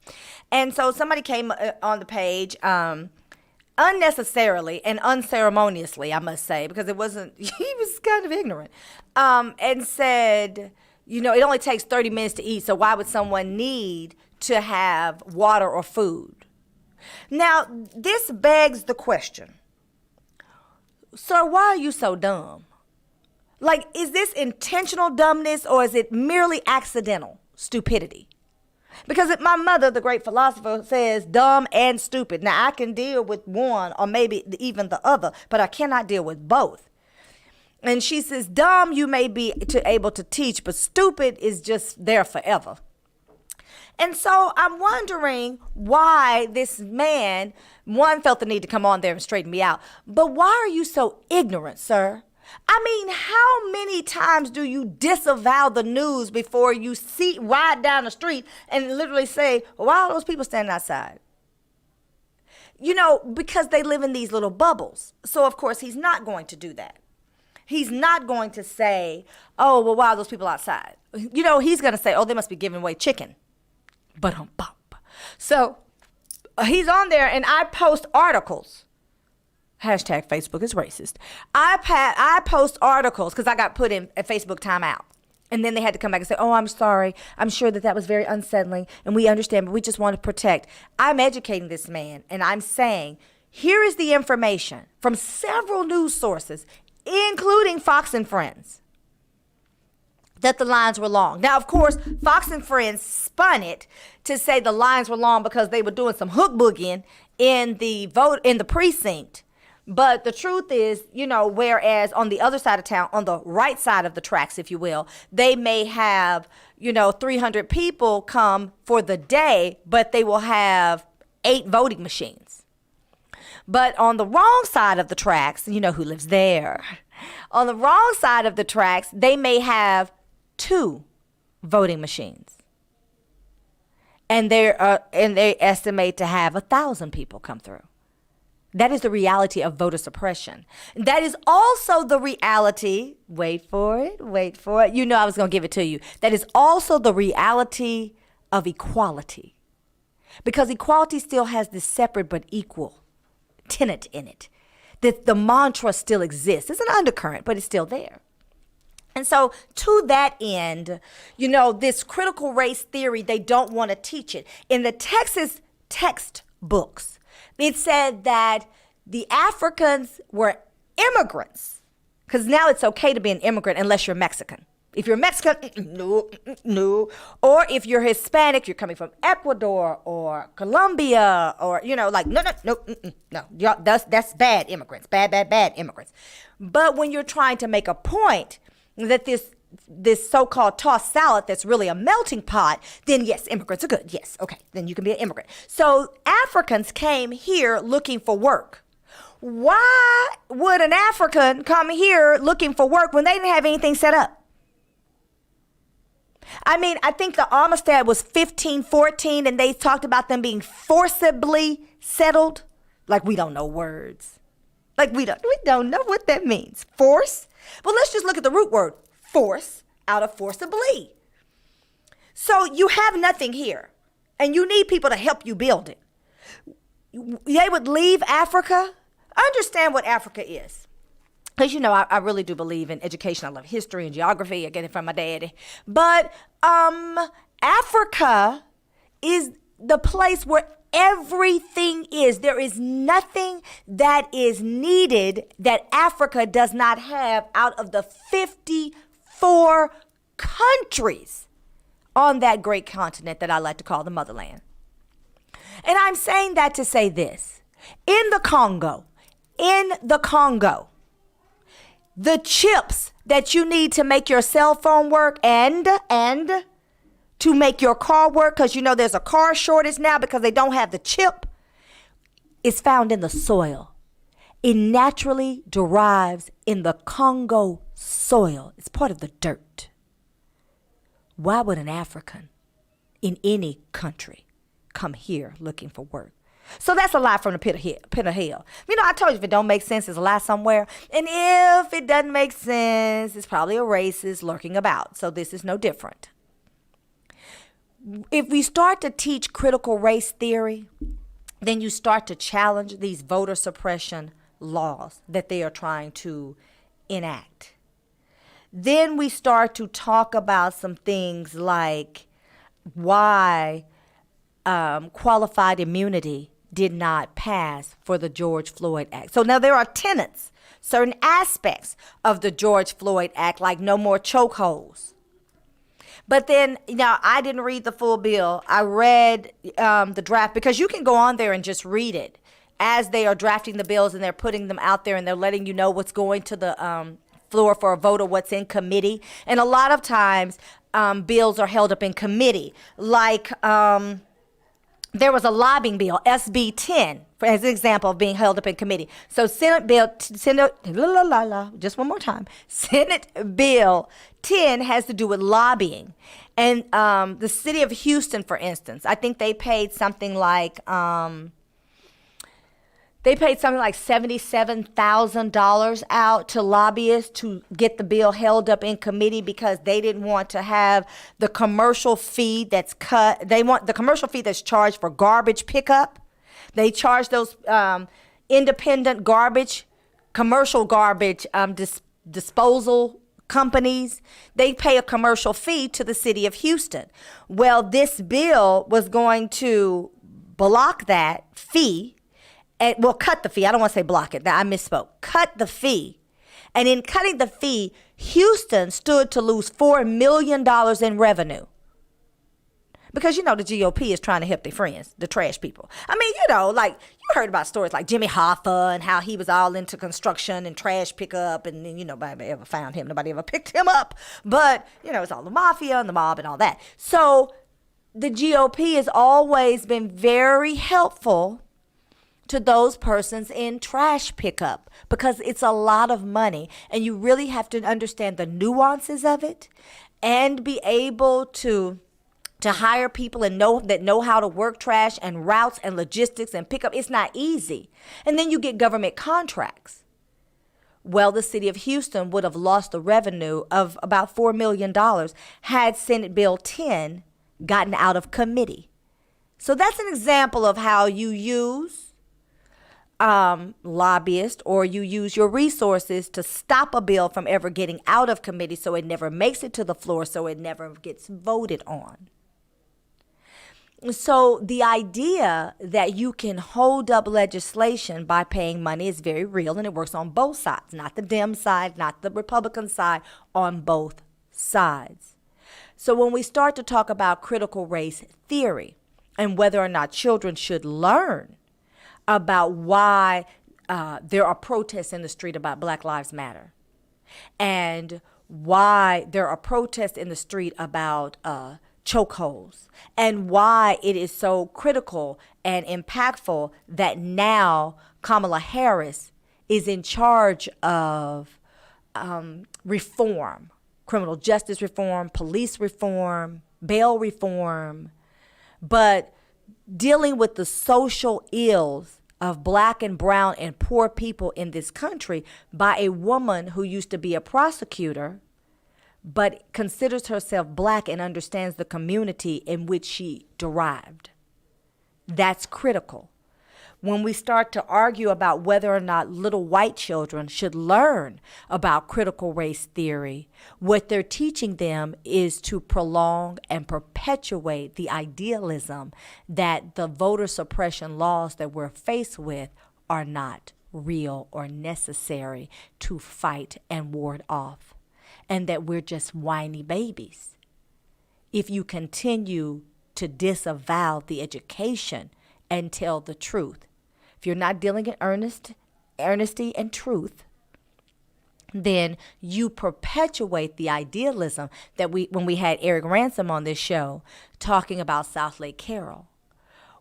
And so somebody came on the page, unnecessarily and unceremoniously, I must say, because it wasn't, he was kind of ignorant, and said, you know, it only takes 30 minutes to eat, so why would someone need to have water or food? Now, this begs the question, sir, why are you so dumb? Like, is this intentional dumbness or is it merely accidental stupidity? Because my mother, the great philosopher, says dumb and stupid. Now, I can deal with one or maybe even the other, but I cannot deal with both. And she says, dumb you may be able to teach, but stupid is just there forever. And so I'm wondering why this man, one, felt the need to come on there and straighten me out. But why are you so ignorant, sir? I mean, how many times do you disavow the news before you ride down the street and literally say, why are those people standing outside? You know, because they live in these little bubbles. So, of course, he's not going to do that. He's not going to say, oh, well, why are those people outside? You know, he's going to say, oh, they must be giving away chicken. But so he's on there, and I post articles. Hashtag Facebook is racist. I post articles because I got put in a Facebook timeout. And then they had to come back and say, oh, I'm sorry. I'm sure that was very unsettling, and we understand, but we just want to protect. I'm educating this man, and I'm saying, here is the information from several news sources, including Fox and Friends, that the lines were long. Now, of course, Fox and Friends spun it to say the lines were long because they were doing some hook boogieing in the precinct. But the truth is, you know, whereas on the other side of town, on the right side of the tracks, if you will, they may have, you know, 300 people come for the day, but they will have 8 voting machines. But on the wrong side of the tracks, you know who lives there. On the wrong side of the tracks, they may have 2 voting machines. And they estimate to have 1,000 people come through. That is the reality of voter suppression. That is also the reality, wait for it. You know I was going to give it to you. That is also the reality of equality. Because equality still has this separate but equal tenet in it. That the mantra still exists. It's an undercurrent, but it's still there. And so to that end, you know, this critical race theory, they don't want to teach it. In the Texas textbooks, it said that the Africans were immigrants, because now it's okay to be an immigrant unless you're Mexican. If you're Mexican, no. Or if you're Hispanic, you're coming from Ecuador or Colombia, or, you know, like, no. That's bad immigrants, bad immigrants. But when you're trying to make a point that this so-called tossed salad that's really a melting pot, then yes, immigrants are good. Yes, okay, then you can be an immigrant. So Africans came here looking for work. Why would an African come here looking for work when they didn't have anything set up? I mean, I think the Amistad was 1514, and they talked about them being forcibly settled. Like, we don't know words. Like, we don't know what that means. Force? Well, let's just look at the root word, force, out of forcibly. So you have nothing here, and you need people to help you build it. They would leave Africa. Understand what Africa is. Because, you know, I really do believe in education. I love history and geography. I get it from my daddy. But Africa is the place where everything is. There is nothing that is needed that Africa does not have out of the 54 countries on that great continent that I like to call the motherland. And I'm saying that to say this. In the Congo, the chips that you need to make your cell phone work and to make your car work, because you know there's a car shortage now because they don't have the chip, is found in the soil. It naturally derives in the Congo soil. It's part of the dirt. Why would an African in any country come here looking for work? So that's a lie from the pit of hell. You know, I told you if it don't make sense, it's a lie somewhere. And if it doesn't make sense, it's probably a racist lurking about. So this is no different. If we start to teach critical race theory, then you start to challenge these voter suppression laws that they are trying to enact. Then we start to talk about some things like why qualified immunity did not pass for the George Floyd Act. So now there are tenets, certain aspects of the George Floyd Act, like no more chokeholds. But then, you know, I didn't read the full bill. I read the draft, because you can go on there and just read it as they are drafting the bills and they're putting them out there and they're letting you know what's going to the floor for a vote or what's in committee. And a lot of times bills are held up in committee, like there was a lobbying bill, SB 10, as an example of being held up in committee. So Senate Bill 10 has to do with lobbying. And the city of Houston, for instance, I think they paid something like $77,000 out to lobbyists to get the bill held up in committee because they didn't want to have the commercial fee that's cut. They want the commercial fee that's charged for garbage pickup. They charge those independent commercial garbage disposal companies. They pay a commercial fee to the city of Houston. Well, this bill was going to block that fee. Cut the fee. I don't want to say block it. I misspoke. Cut the fee. And in cutting the fee, Houston stood to lose $4 million in revenue. Because, you know, the GOP is trying to help their friends, the trash people. I mean, you know, like, you heard about stories like Jimmy Hoffa and how he was all into construction and trash pickup, and then, you know, nobody ever found him. Nobody ever picked him up. But, you know, it's all the mafia and the mob and all that. So the GOP has always been very helpful to those persons in trash pickup because it's a lot of money, and you really have to understand the nuances of it and be able to to hire people and know how to work trash and routes and logistics and pick up. It's not easy. And then you get government contracts. Well, the city of Houston would have lost the revenue of about $4 million had Senate Bill 10 gotten out of committee. So that's an example of how you use lobbyists, or you use your resources to stop a bill from ever getting out of committee so it never makes it to the floor, so it never gets voted on. So the idea that you can hold up legislation by paying money is very real, and it works on both sides, not the Dem side, not the Republican side, on both sides. So when we start to talk about critical race theory and whether or not children should learn about why there are protests in the street about Black Lives Matter, and why there are protests in the street about chokeholds, and why it is so critical and impactful that now Kamala Harris is in charge of reform, criminal justice reform, police reform, bail reform, but dealing with the social ills of Black and brown and poor people in this country by a woman who used to be a prosecutor, but considers herself Black and understands the community in which she derived. That's critical. When we start to argue about whether or not little white children should learn about critical race theory, what they're teaching them is to prolong and perpetuate the idealism that the voter suppression laws that we're faced with are not real or necessary to fight and ward off, and that we're just whiny babies. If you continue to disavow the education and tell the truth, if you're not dealing in earnesty and truth, then you perpetuate the idealism that when we had Eric Ransom on this show talking about South Lake Carroll,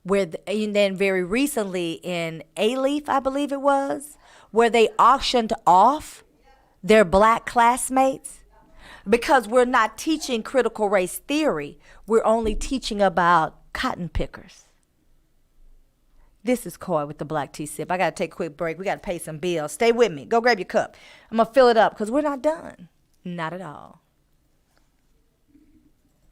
and then very recently in A-Leaf, I believe it was, where they auctioned off their Black classmates. Because we're not teaching critical race theory, we're only teaching about cotton pickers. This is Coy with the Black Tea Sip. I got to take a quick break. We got to pay some bills. Stay with me. Go grab your cup. I'm going to fill it up because we're not done. Not at all.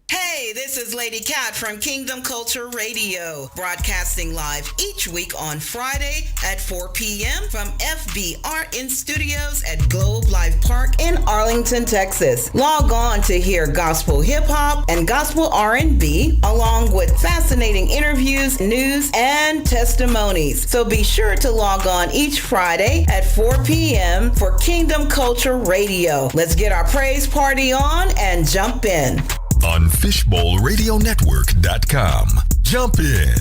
Hey, this is Lady Cat from Kingdom Culture Radio, broadcasting live each week on Friday at 4 p.m. from FBR in studios at Globe Life Park in Arlington, Texas. Log on to hear gospel hip-hop and gospel R&B, along with fascinating interviews, news, and testimonies. So be sure to log on each Friday at 4 p.m. for Kingdom Culture Radio. Let's get our praise party on and jump in. On FishbowlRadioNetwork.com. Jump in.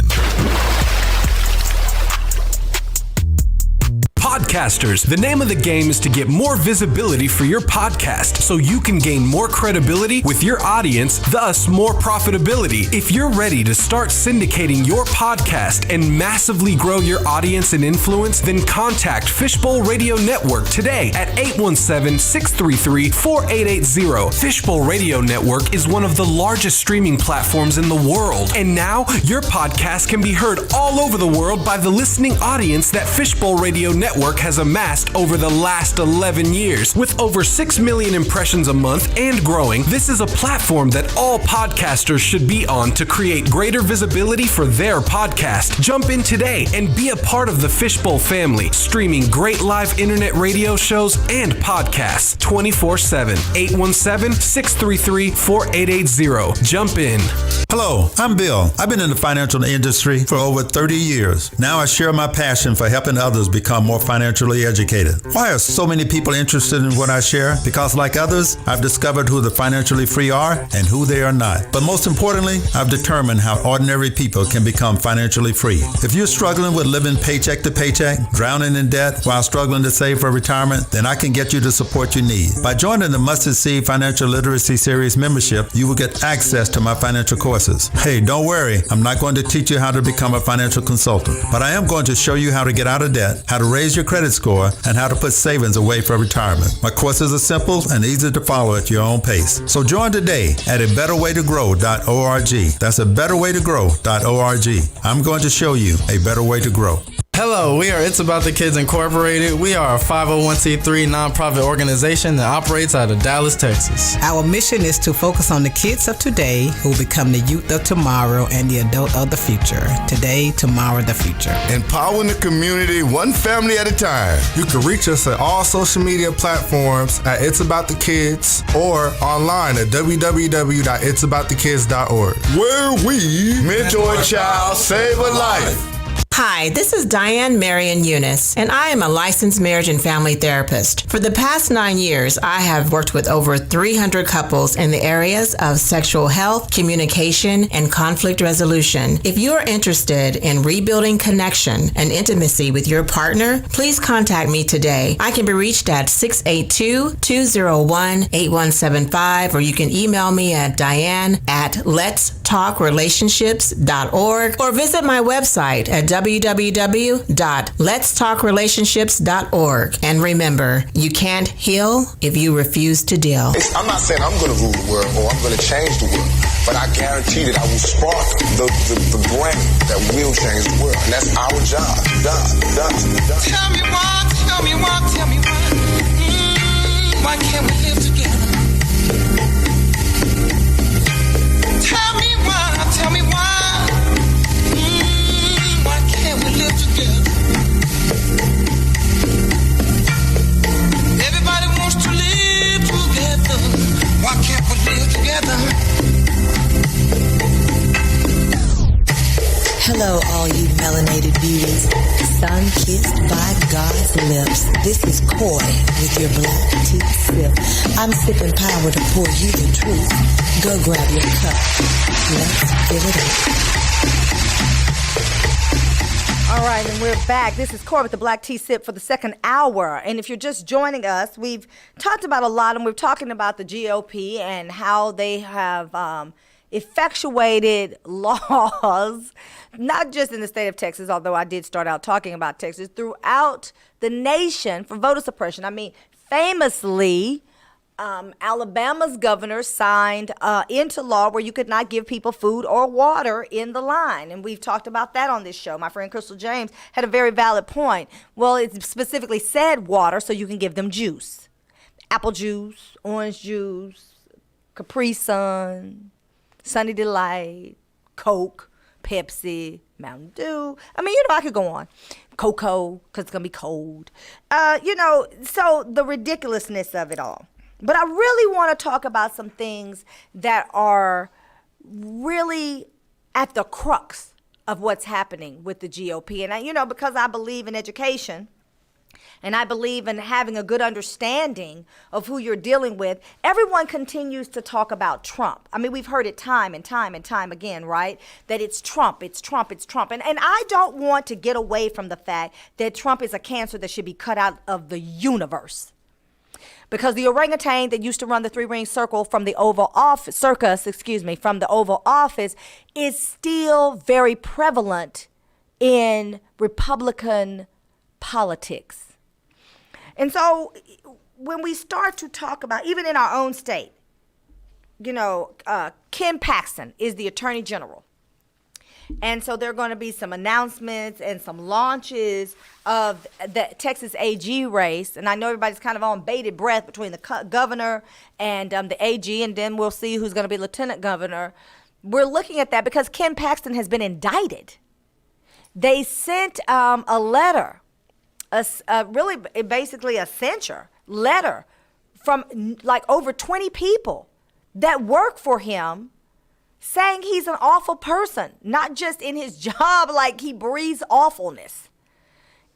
Podcasters, the name of the game is to get more visibility for your podcast so you can gain more credibility with your audience, thus more profitability. If you're ready to start syndicating your podcast and massively grow your audience and influence, then contact Fishbowl Radio Network today at 817-633-4880. Fishbowl Radio Network is one of the largest streaming platforms in the world, and now your podcast can be heard all over the world by the listening audience that Fishbowl Radio Network has amassed over the last 11 years. With over 6 million impressions a month and growing, this is a platform that all podcasters should be on to create greater visibility for their podcast. Jump in today and be a part of the Fishbowl family, streaming great live internet radio shows and podcasts 24/7. 817-633-4880. Jump in. Hello, I'm Bill. I've been in the financial industry for over 30 years. Now I share my passion for helping others become more financially educated. Why are so many people interested in what I share? Because like others, I've discovered who the financially free are and who they are not. But most importantly, I've determined how ordinary people can become financially free. If you're struggling with living paycheck to paycheck, drowning in debt while struggling to save for retirement, then I can get you the support you need. By joining the Mustard Seed Financial Literacy Series membership, you will get access to my financial courses. Hey, don't worry, I'm not going to teach you how to become a financial consultant, but I am going to show you how to get out of debt, how to raise your your credit score, and how to put savings away for retirement. My courses are simple and easy to follow at your own pace. So join today at abetterwaytogrow.org. That's abetterwaytogrow.org. I'm going to show you a better way to grow. Hello, we are It's About the Kids Incorporated. We are a 501c3 nonprofit organization that operates out of Dallas, Texas. Our mission is to focus on the kids of today who will become the youth of tomorrow and the adult of the future. Today, tomorrow, the future. Empowering the community one family at a time. You can reach us at all social media platforms at It's About the Kids or online at www.itsaboutthekids.org. Where we mentor a child, save a life. Hi, this is Diane Marion Eunice, and I am a licensed marriage and family therapist. For the past 9 years, I have worked with over 300 couples in the areas of sexual health, communication, and conflict resolution. If you are interested in rebuilding connection and intimacy with your partner, please contact me today. I can be reached at 682-201-8175, or you can email me at diane@letstalkrelationships.org, or visit my website at www.letstalkrelationships.org. And remember, you can't heal if you refuse to deal. I'm not saying I'm going to rule the world or I'm going to change the world, but I guarantee that I will spark the brain that will change the world. And that's our job. Tell me why. Why can't we live together? Tell me why. Live together. Everybody wants to live together. Why can't we live together? Hello, all you melanated beauties, sun-kissed by God's lips. This is Coy with your black tea sip. I'm sipping power to pour you the truth. Go grab your cup. Let's fill it up. All right, and we're back. This is Cora with the Black Tea Sip for the second hour. And if you're just joining us, we've talked about a lot, and we're talking about the GOP and how they have effectuated laws, not just in the state of Texas, although I did start out talking about Texas, throughout the nation for voter suppression. I mean, famously, Alabama's governor signed into law where you could not give people food or water in the line. And we've talked about that on this show. My friend Crystal James had a very valid point. Well, it specifically said water so you can give them juice. Apple juice, orange juice, Capri Sun, Sunny Delight, Coke, Pepsi, Mountain Dew. I mean, I could go on. Cocoa, because it's going to be cold. So the ridiculousness of it all. But I really want to talk about some things that are really at the crux of what's happening with the GOP. And, because I believe in education and I believe in having a good understanding of who you're dealing with, everyone continues to talk about Trump. I mean, we've heard it time and time and time again, right? That it's Trump, it's Trump, it's Trump. And I don't want to get away from the fact that Trump is a cancer that should be cut out of the universe. Because the orangutan that used to run the three-ring circle from the Oval Office, from the Oval Office, is still very prevalent in Republican politics. And so when we start to talk about, even in our own state, Ken Paxton is the Attorney General. And so there are going to be some announcements and some launches of the Texas AG race. And I know everybody's kind of on bated breath between the governor and the AG, and then we'll see who's going to be lieutenant governor. We're looking at that because Ken Paxton has been indicted. They sent a letter, basically a censure letter from like over 20 people that work for him, saying he's an awful person, not just in his job, like he breathes awfulness,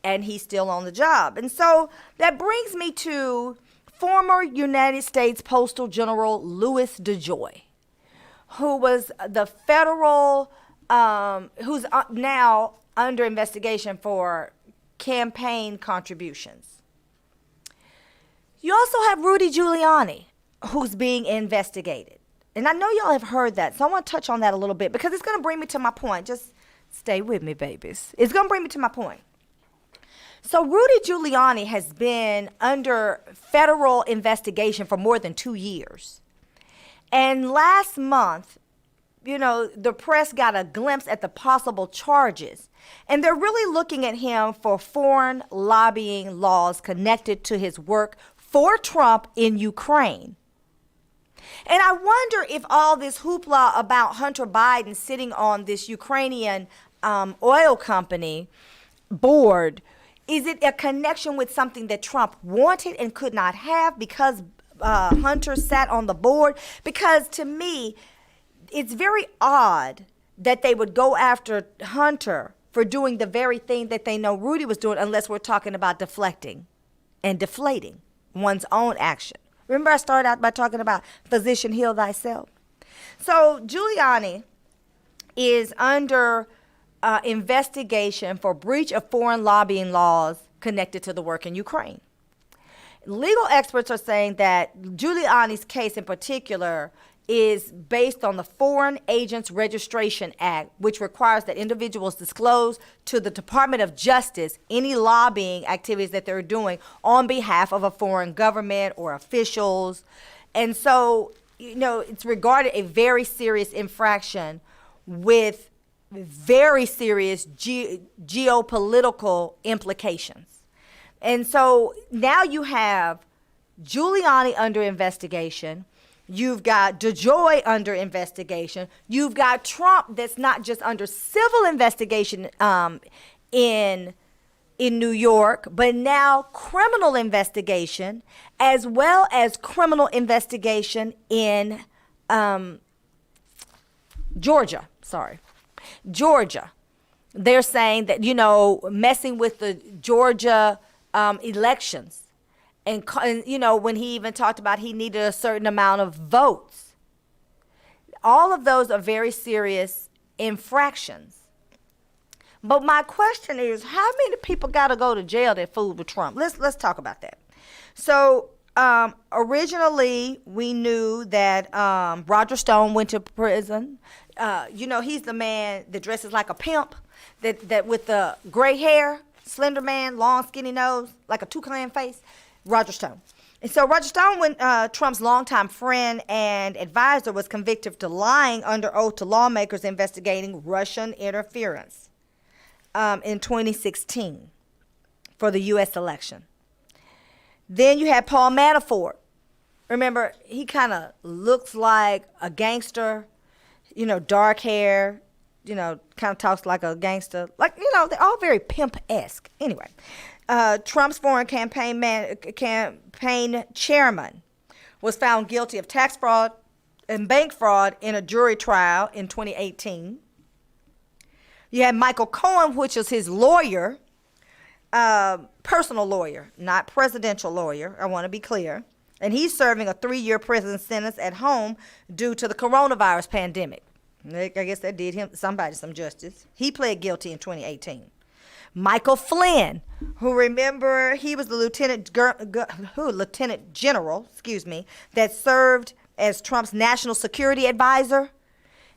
and he's still on the job. And so that brings me to former United States Postal General Louis DeJoy, who was the federal, who's now under investigation for campaign contributions. You also have Rudy Giuliani, who's being investigated. And I know y'all have heard that, so I want to touch on that a little bit because it's going to bring me to my point. Just stay with me, babies. It's going to bring me to my point. So Rudy Giuliani has been under federal investigation for more than 2 years. And last month, the press got a glimpse at the possible charges. And they're really looking at him for foreign lobbying laws connected to his work for Trump in Ukraine. And I wonder if all this hoopla about Hunter Biden sitting on this Ukrainian oil company board, is it a connection with something that Trump wanted and could not have because Hunter sat on the board? Because to me, it's very odd that they would go after Hunter for doing the very thing that they know Rudy was doing, unless we're talking about deflecting and deflating one's own action. Remember, I started out by talking about physician, heal thyself. So Giuliani is under investigation for breach of foreign lobbying laws connected to the work in Ukraine. Legal experts are saying that Giuliani's case in particular is based on the Foreign Agents Registration Act, which requires that individuals disclose to the Department of Justice any lobbying activities that they're doing on behalf of a foreign government or officials. And so, it's regarded a very serious infraction with very serious geopolitical implications. And so now you have Giuliani under investigation. You've got DeJoy under investigation. You've got Trump that's not just under civil investigation in New York, but now criminal investigation, as well as criminal investigation in Georgia. Georgia. They're saying that, messing with the Georgia elections. And, when he even talked about he needed a certain amount of votes. All of those are very serious infractions. But my question is, how many people got to go to jail that fooled with Trump? Let's talk about that. So originally, we knew that Roger Stone went to prison. He's the man that dresses like a pimp, that with the gray hair, slender man, long skinny nose, like a toucan face. Roger Stone. And so Roger Stone, when Trump's longtime friend and advisor, was convicted of lying under oath to lawmakers investigating Russian interference in 2016 for the U.S. election. Then you had Paul Manafort. Remember, he kind of looks like a gangster, dark hair, kind of talks like a gangster. They're all very pimp-esque. Anyway. Trump's foreign campaign chairman was found guilty of tax fraud and bank fraud in a jury trial in 2018. You had Michael Cohen, which is his lawyer, personal lawyer, not presidential lawyer. I want to be clear. And he's serving a 3-year prison sentence at home due to the coronavirus pandemic. I guess that did somebody some justice. He pled guilty in 2018. Michael Flynn, who, remember, he was the lieutenant general, that served as Trump's national security advisor.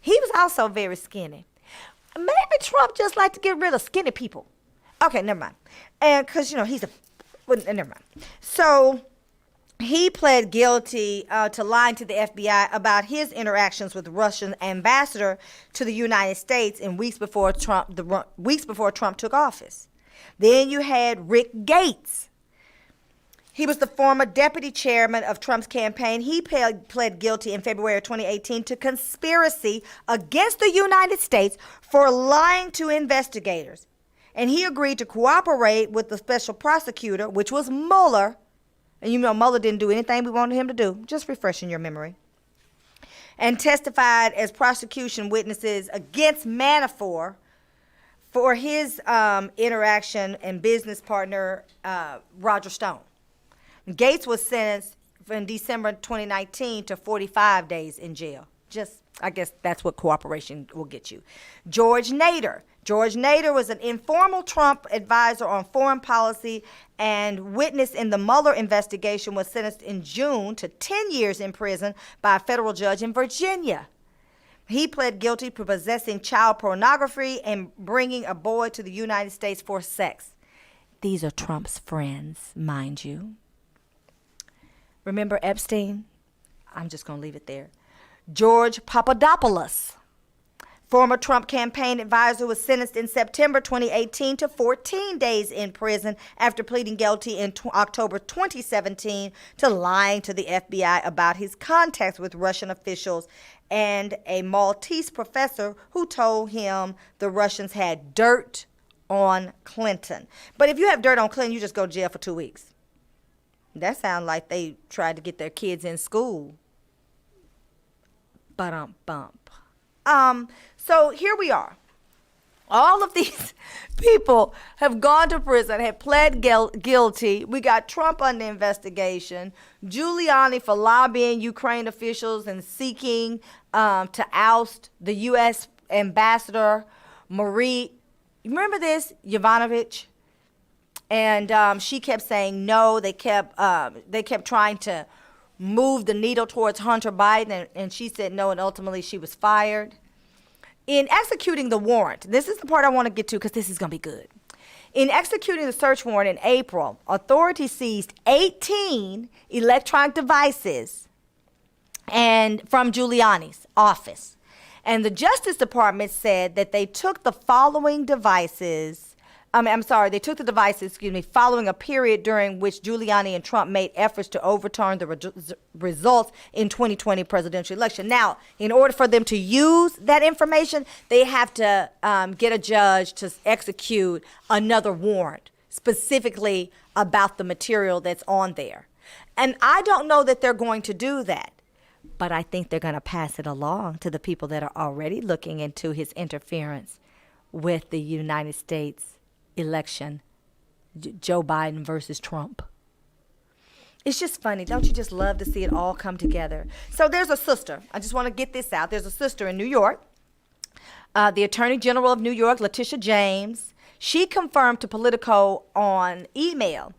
He was also very skinny. Maybe Trump just liked to get rid of skinny people. Okay, never mind. And because, never mind. So he pled guilty to lying to the FBI about his interactions with the Russian ambassador to the United States in weeks before Trump took office. Then you had Rick Gates. He was the former deputy chairman of Trump's campaign. He pled guilty in February of 2018 to conspiracy against the United States for lying to investigators. And he agreed to cooperate with the special prosecutor, which was Mueller. And Mueller didn't do anything we wanted him to do. Just refreshing your memory. And testified as prosecution witnesses against Manafort for his interaction and business partner, Roger Stone. Gates was sentenced in December 2019 to 45 days in jail. I guess that's what cooperation will get you. George Nader. George Nader was an informal Trump advisor on foreign policy and witness in the Mueller investigation, was sentenced in June to 10 years in prison by a federal judge in Virginia. He pled guilty to possessing child pornography and bringing a boy to the United States for sex. These are Trump's friends, mind you. Remember Epstein? I'm just going to leave it there. George Papadopoulos, former Trump campaign advisor, was sentenced in September 2018 to 14 days in prison after pleading guilty in October 2017 to lying to the FBI about his contacts with Russian officials and a Maltese professor who told him the Russians had dirt on Clinton. But if you have dirt on Clinton, you just go to jail for 2 weeks. That sounds like they tried to get their kids in school. Bump. So here we are. All of these people have gone to prison, have pled guilty. We got Trump under investigation. Giuliani for lobbying Ukraine officials and seeking to oust the U.S. ambassador, Marie. Remember this? Yovanovitch? And she kept saying no. They kept trying to move the needle towards Hunter Biden, and she said no, and ultimately she was fired. In executing the warrant, this is the part I want to get to because this is going to be good. In executing the search warrant in April, authorities seized 18 electronic devices and from Giuliani's office. And the Justice Department said that they took the following devices. They took the devices, following a period during which Giuliani and Trump made efforts to overturn the results in 2020 presidential election. Now, in order for them to use that information, they have to get a judge to execute another warrant specifically about the material that's on there. And I don't know that they're going to do that, but I think they're going to pass it along to the people that are already looking into his interference with the United States election, Joe Biden versus Trump. It's just funny. Don't you just love to see it all come together? So there's a sister. I just want to get this out. There's a sister in New York, the Attorney General of New York, Letitia James. She confirmed to Politico on email,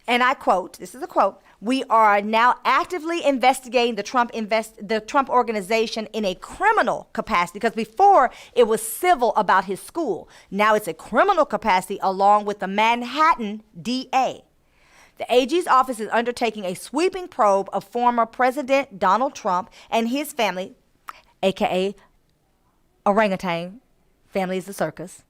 and I quote, this is a quote, "We are now actively investigating the Trump organization in a criminal capacity," because before it was civil about his school. Now it's a criminal capacity along with the Manhattan DA. The AG's office is undertaking a sweeping probe of former President Donald Trump and his family, aka orangutan, family is a circus,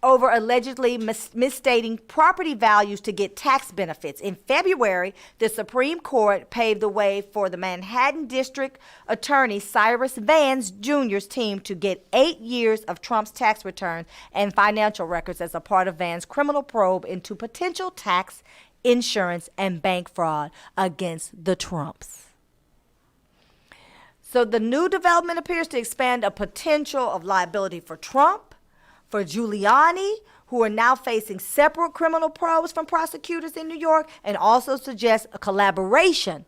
over allegedly misstating property values to get tax benefits. In February, the Supreme Court paved the way for the Manhattan District Attorney Cyrus Vance Jr.'s team to get 8 years of Trump's tax returns and financial records as a part of Vance's criminal probe into potential tax, insurance, and bank fraud against the Trumps. So the new development appears to expand a potential of liability for Trump, for Giuliani, who are now facing separate criminal probes from prosecutors in New York, and also suggests a collaboration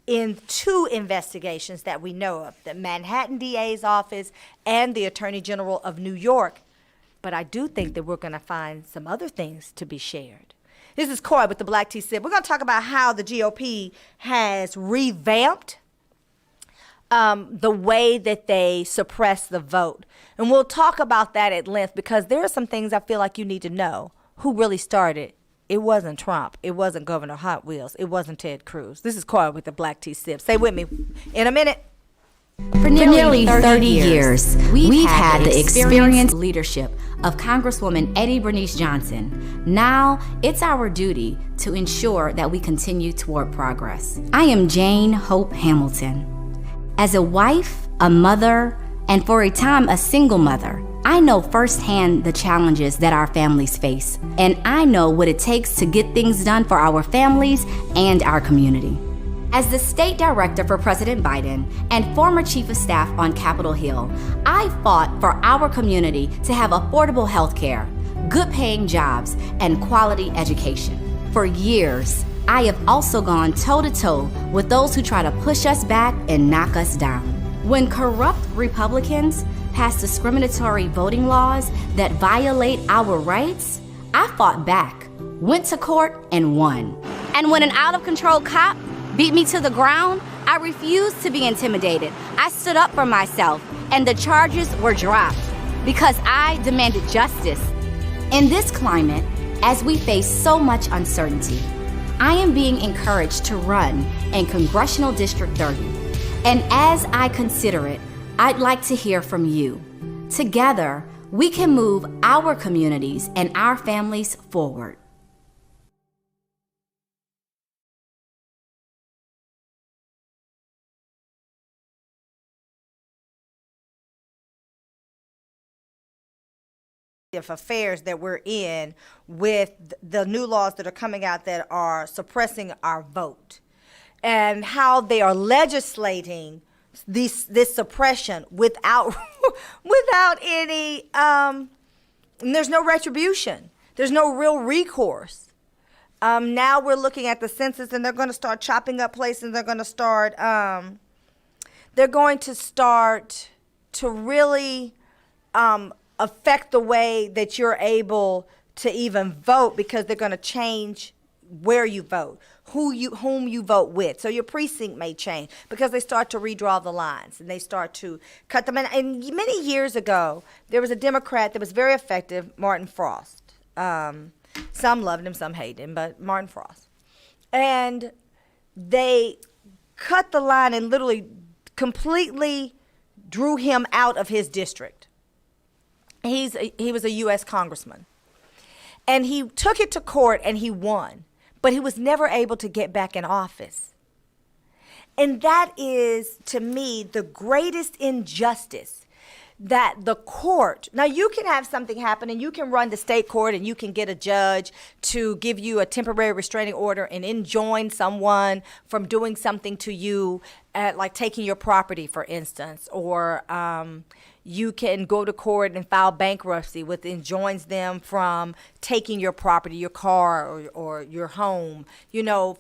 in two investigations that we know of, the Manhattan DA's office and the Attorney General of New York. But I do think that we're going to find some other things to be shared. This is Coy with the Black Tea Sip. We're going to talk about how the GOP has revamped the way that they suppress the vote. And we'll talk about that at length because there are some things I feel like you need to know. Who really started? It wasn't Trump. It wasn't Governor Hot Wheels. It wasn't Ted Cruz. This is Coy with the Black Tea Sip. Stay with me in a minute. For nearly 30 ye've had the experienced leadership of Congresswoman Eboni Johnson. Now it's our duty to ensure that we continue toward progress. I am Jane Hope Hamilton. As a wife, a mother, and for a time a single mother, I know firsthand the challenges that our families face, and I know what it takes to get things done for our families and our community. As the state director for President Biden and former chief of staff on Capitol Hill, I fought for our community to have affordable health care, good paying jobs, and quality education. For years, I have also gone toe-to-toe with those who try to push us back and knock us down. When corrupt Republicans pass discriminatory voting laws that violate our rights, I fought back, went to court, and won. And when an out-of-control cop beat me to the ground, I refused to be intimidated. I stood up for myself, and the charges were dropped because I demanded justice. In this climate, as we face so much uncertainty. I am being encouraged to run in Congressional District 30. And as I consider it, I'd like to hear from you. Together, we can move our communities and our families forward. Affairs that we're in with the new laws that are coming out that are suppressing our vote, and how they are legislating this suppression without without any there's no retribution, there's no real recourse. Now we're looking at the census, and they're going to start chopping up places. They're going to start to really affect the way that you're able to even vote, because they're going to change where you vote, whom you vote with. So your precinct may change because they start to redraw the lines and they start to cut them in. And many years ago, there was a Democrat that was very effective, Martin Frost. Some loved him, some hated him, but Martin Frost. And they cut the line and literally completely drew him out of his district. He was a U.S. congressman, and he took it to court and he won, but he was never able to get back in office. And that is, to me, the greatest injustice, that the court, now you can have something happen and you can run to state court and you can get a judge to give you a temporary restraining order and enjoin someone from doing something to you, like taking your property, for instance, or you can go to court and file bankruptcy, which enjoins them from taking your property, your car, or your home,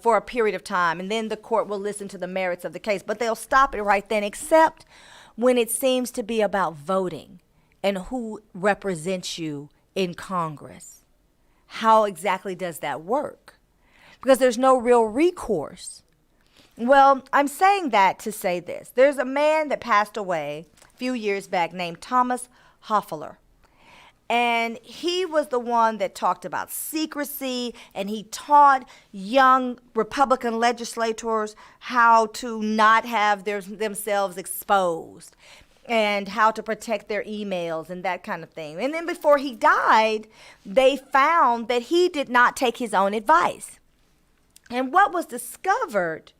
for a period of time. And then the court will listen to the merits of the case. But they'll stop it right then, except when it seems to be about voting and who represents you in Congress. How exactly does that work? Because there's no real recourse. Well, I'm saying that to say this. There's a man that passed away a few years back named Thomas Hofeller. And he was the one that talked about secrecy, and he taught young Republican legislators how to not have themselves exposed and how to protect their emails and that kind of thing. And then before he died, they found that he did not take his own advice. And what was discovered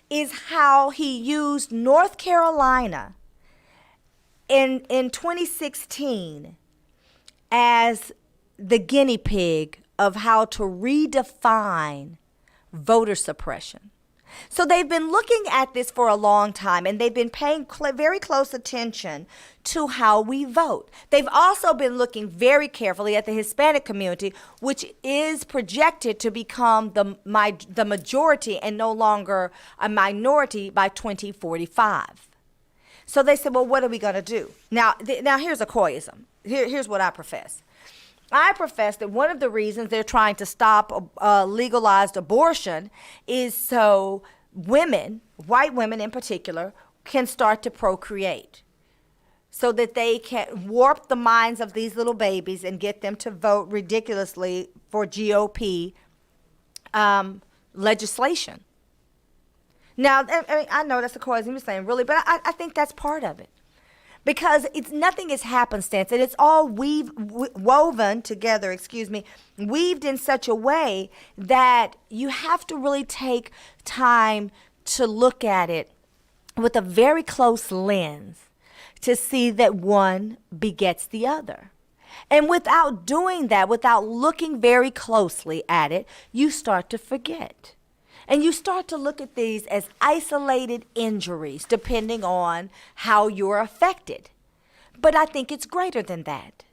is how he used North Carolina in 2016 as the guinea pig of how to redefine voter suppression. So they've been looking at this for a long time, and they've been paying very close attention to how we vote. They've also been looking very carefully at the Hispanic community, which is projected to become the majority and no longer a minority by 2045. So they said, well, what are we going to do? Now here's a coyism. Here's what I profess. I profess that one of the reasons they're trying to stop legalized abortion is so women, white women in particular, can start to procreate, so that they can warp the minds of these little babies and get them to vote ridiculously for GOP legislation. Now, I know that's a coyism you're saying, really, but I think that's part of it. Because nothing is happenstance, and it's all woven together, weaved in such a way that you have to really take time to look at it with a very close lens to see that one begets the other. And without doing that, without looking very closely at it, you start to forget. And you start to look at these as isolated injuries, depending on how you're affected. But I think it's greater than that.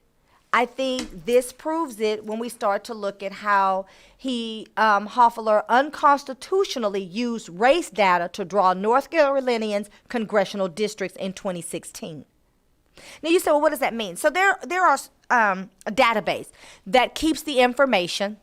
I think this proves it when we start to look at how Hofeller unconstitutionally used race data to draw North Carolinians' congressional districts in 2016. Now you say, well, what does that mean? So there are a database that keeps the information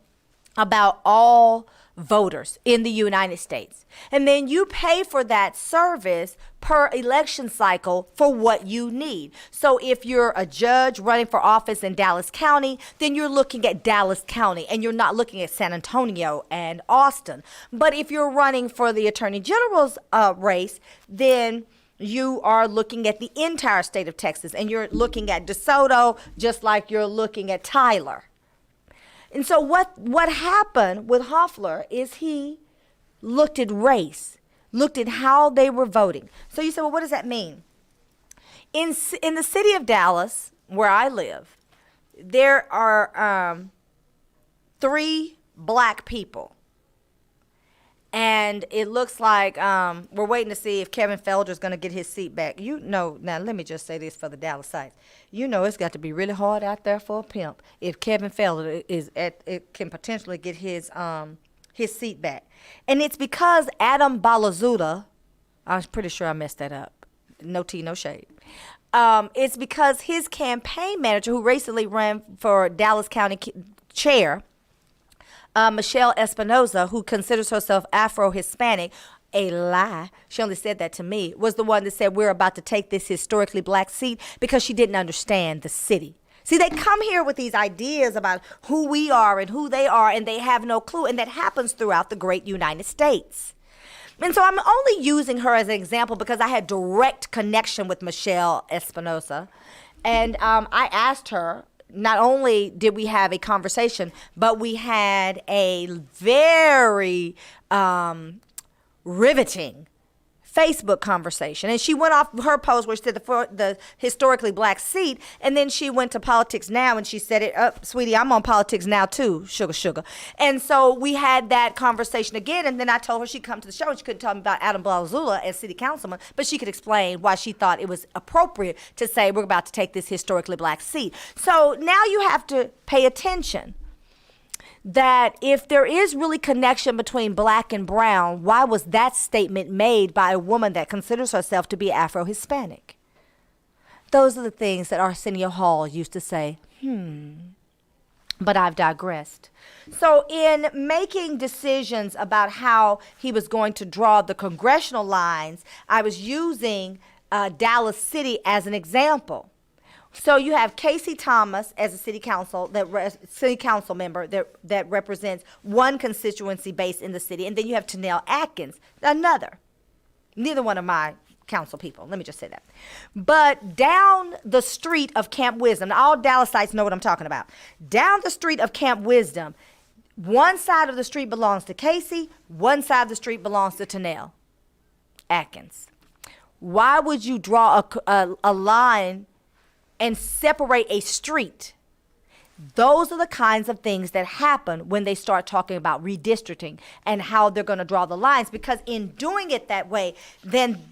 about all voters in the United States. And then you pay for that service per election cycle for what you need. So if you're a judge running for office in Dallas County, then you're looking at Dallas County and you're not looking at San Antonio and Austin. But if you're running for the Attorney General's race, then you are looking at the entire state of Texas, and you're looking at DeSoto just like you're looking at Tyler. And so what happened with Hoffler is he looked at race, looked at how they were voting. So you say, well, what does that mean? In the city of Dallas, where I live, there are 3 black people. And it looks like we're waiting to see if Kevin Felder's going to get his seat back. Now let me just say this for the Dallas sites. It's got to be really hard out there for a pimp if Kevin Felder can potentially get his seat back. And it's because Adam Balazuda, I'm pretty sure I messed that up. No tea, no shade. It's because his campaign manager, who recently ran for Dallas County chair, Michelle Espinoza, who considers herself Afro-Hispanic, a lie, she only said that to me, was the one that said we're about to take this historically black seat because she didn't understand the city. See, they come here with these ideas about who we are and who they are, and they have no clue, and that happens throughout the great United States. And so I'm only using her as an example because I had direct connection with Michelle Espinoza, and I asked her, not only did we have a conversation, but we had a very riveting Facebook conversation. And she went off her post where she said the historically black seat, and then she went to Politics Now and she said sweetie, I'm on Politics Now too, sugar. And so we had that conversation again, and then I told her she'd come to the show and she couldn't tell me about Adam Blazula as city councilman, but she could explain why she thought it was appropriate to say we're about to take this historically black seat. So now you have to pay attention that if there is really connection between black and brown, why was that statement made by a woman that considers herself to be Afro-Hispanic? Those are the things that Arsenio Hall used to say, but I've digressed. So in making decisions about how he was going to draw the congressional lines, I was using Dallas City as an example. So you have Casey Thomas as a city council member that represents one constituency based in the city, and then you have Tanel Atkins, another. Neither one of my council people. Let me just say that. But down the street of Camp Wisdom, now all Dallasites know what I'm talking about. Down the street of Camp Wisdom, one side of the street belongs to Casey, one side of the street belongs to Tanel Atkins. Why would you draw a line and separate a street? Those are the kinds of things that happen when they start talking about redistricting and how they're going to draw the lines, because in doing it that way, then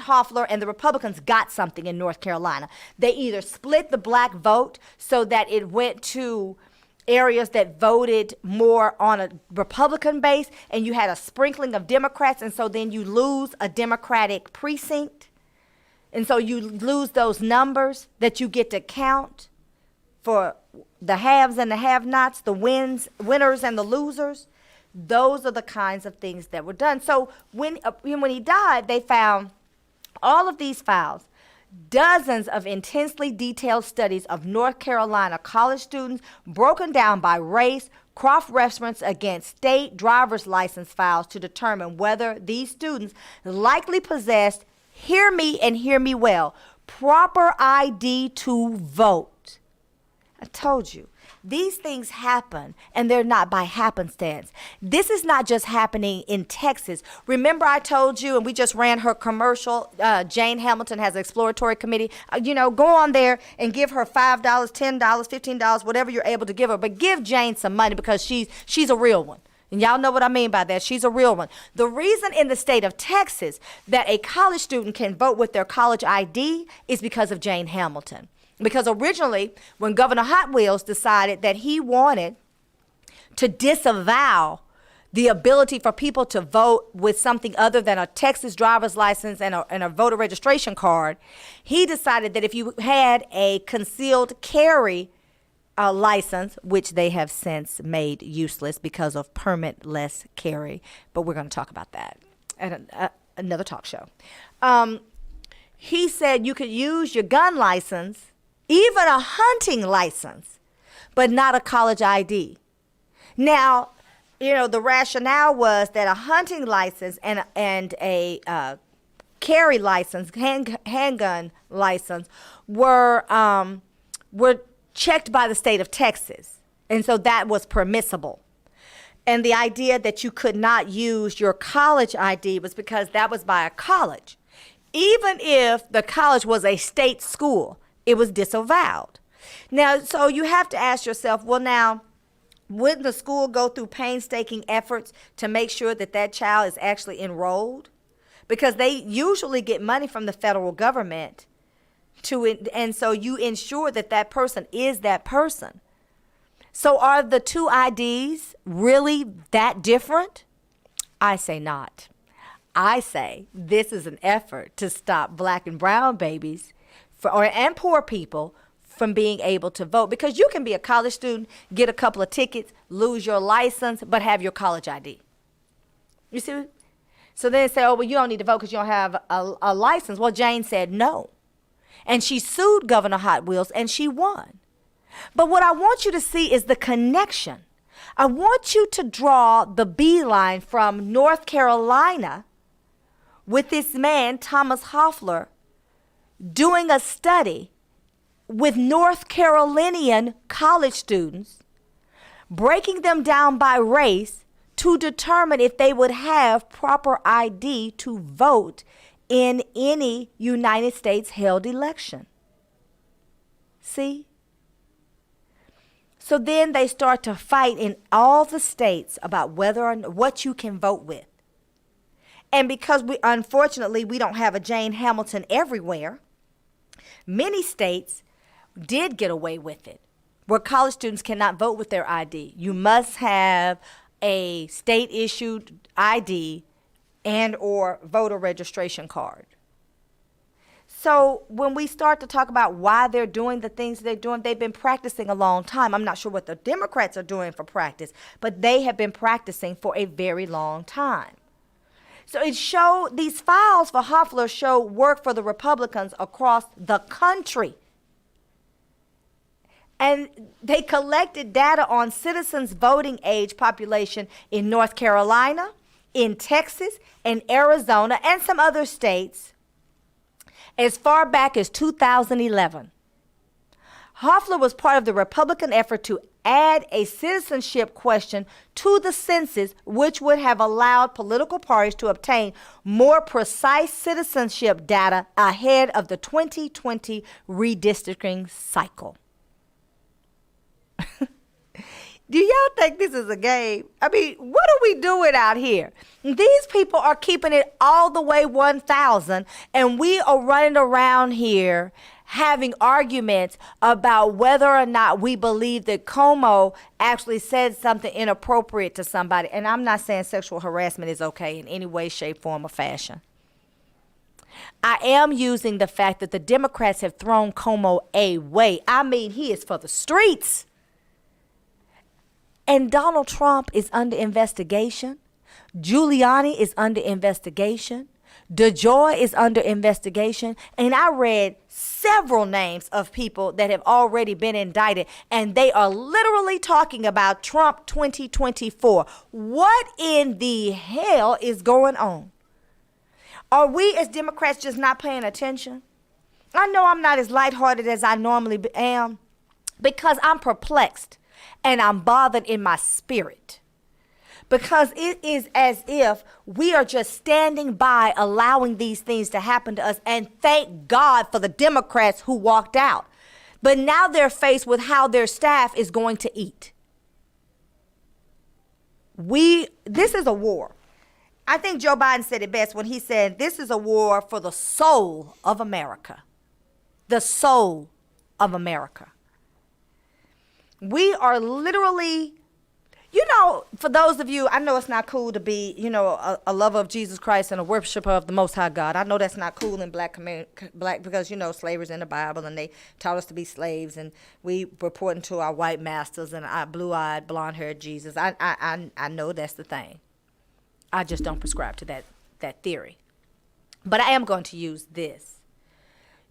Hoffler and the Republicans got something in North Carolina. They either split the black vote so that it went to areas that voted more on a Republican base, and you had a sprinkling of Democrats, and so then you lose a Democratic precinct. And so you lose those numbers that you get to count for the haves and the have-nots, the winners and the losers. Those are the kinds of things that were done. So when he died, they found all of these files, dozens of intensely detailed studies of North Carolina college students broken down by race, cross-reference against state driver's license files to determine whether these students likely possessed, hear me and hear me well, proper ID to vote. I told you, these things happen, and they're not by happenstance. This is not just happening in Texas. Remember I told you, and we just ran her commercial, Jane Hamilton has an exploratory committee. Go on there and give her $5, $10, $15, whatever you're able to give her, but give Jane some money because she's a real one. And y'all know what I mean by that. She's a real one. The reason in the state of Texas that a college student can vote with their college ID is because of Jane Hamilton. Because originally, when Governor Hot Wheels decided that he wanted to disavow the ability for people to vote with something other than a Texas driver's license and a voter registration card, he decided that if you had a concealed carry license, which they have since made useless because of permitless carry. But we're going to talk about that at another talk show. He said you could use your gun license, even a hunting license, but not a college ID. Now, the rationale was that a hunting license and a carry license, handgun license, were checked by the state of Texas, and so that was permissible. And the idea that you could not use your college ID was because that was by a college. Even if the college was a state school, it was disavowed. Now, so you have to ask yourself, well, now, wouldn't the school go through painstaking efforts to make sure that that child is actually enrolled? Because they usually get money from the federal government and so you ensure that that person is that person. So are the two IDs really that different? I say not. I say this is an effort to stop black and brown babies and poor people from being able to vote, because you can be a college student, get a couple of tickets, lose your license, but have your college ID. You see? So then they say, oh, well, you don't need to vote because you don't have a license. Well, Jane said no. And she sued Governor Hot Wheels, and she won. But what I want you to see is the connection. I want you to draw the beeline from North Carolina with this man, Thomas Hoffler, doing a study with North Carolinian college students, breaking them down by race to determine if they would have proper ID to vote in any United States held election. See? So then they start to fight in all the states about whether or what you can vote with. And because unfortunately we don't have a Jane Hamilton everywhere, many states did get away with it, where college students cannot vote with their ID. You must have a state-issued ID and or voter registration card. So when we start to talk about why they're doing the things they're doing, they've been practicing a long time. I'm not sure what the Democrats are doing for practice, but they have been practicing for a very long time. So these files for Hoffler show work for the Republicans across the country. And they collected data on citizens' voting age population in North Carolina, in Texas, and Arizona, and some other states as far back as 2011. Hoffler was part of the Republican effort to add a citizenship question to the census, which would have allowed political parties to obtain more precise citizenship data ahead of the 2020 redistricting cycle. Do y'all think this is a game? I mean, what are we doing out here? These people are keeping it all the way 1,000, and we are running around here having arguments about whether or not we believe that Como actually said something inappropriate to somebody. And I'm not saying sexual harassment is okay in any way, shape, form, or fashion. I am using the fact that the Democrats have thrown Como away. I mean, he is for the streets. And Donald Trump is under investigation. Giuliani is under investigation. DeJoy is under investigation. And I read several names of people that have already been indicted, and they are literally talking about Trump 2024. What in the hell is going on? Are we as Democrats just not paying attention? I know I'm not as lighthearted as I normally am because I'm perplexed. And I'm bothered in my spirit because it is as if we are just standing by allowing these things to happen to us. And thank God for the Democrats who walked out. But now they're faced with how their staff is going to eat. This is a war. I think Joe Biden said it best when he said, this is a war for the soul of America. The soul of America. We are literally You know, for those of you, I know it's not cool to be, you know, a lover of Jesus Christ and a worshiper of the Most High God. I know that's not cool in black because, you know, slavery's in the Bible and they taught us to be slaves and we reporting to our white masters and our blue-eyed, blonde-haired Jesus. I know that's the thing. I just don't prescribe to that theory. But I am going to use this.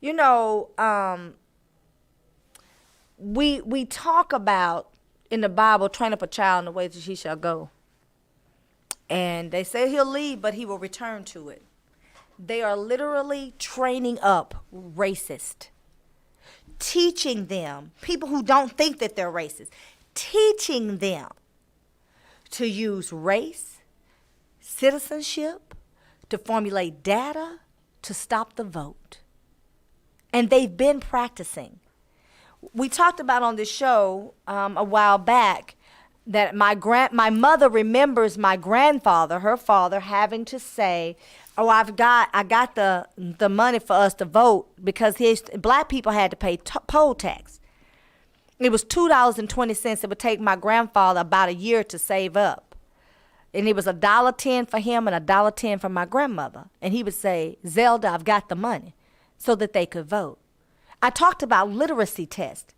You know, we talk about in the Bible, train up a child in the way that he shall go. And they say he'll leave, but he will return to it. They are literally training up racist, teaching them, people who don't think that they're racist, teaching them to use race, citizenship, to formulate data, to stop the vote. And they've been practicing. We talked about on this show a while back that my mother remembers my grandfather, her father, having to say, "Oh, I got the money for us to vote," because black people had to pay poll tax. It was $2.20. It would take my grandfather about a year to save up, and it was $1.10 for him and $1.10 for my grandmother. And he would say, "Zelda, I've got the money," so that they could vote. I talked about literacy tests.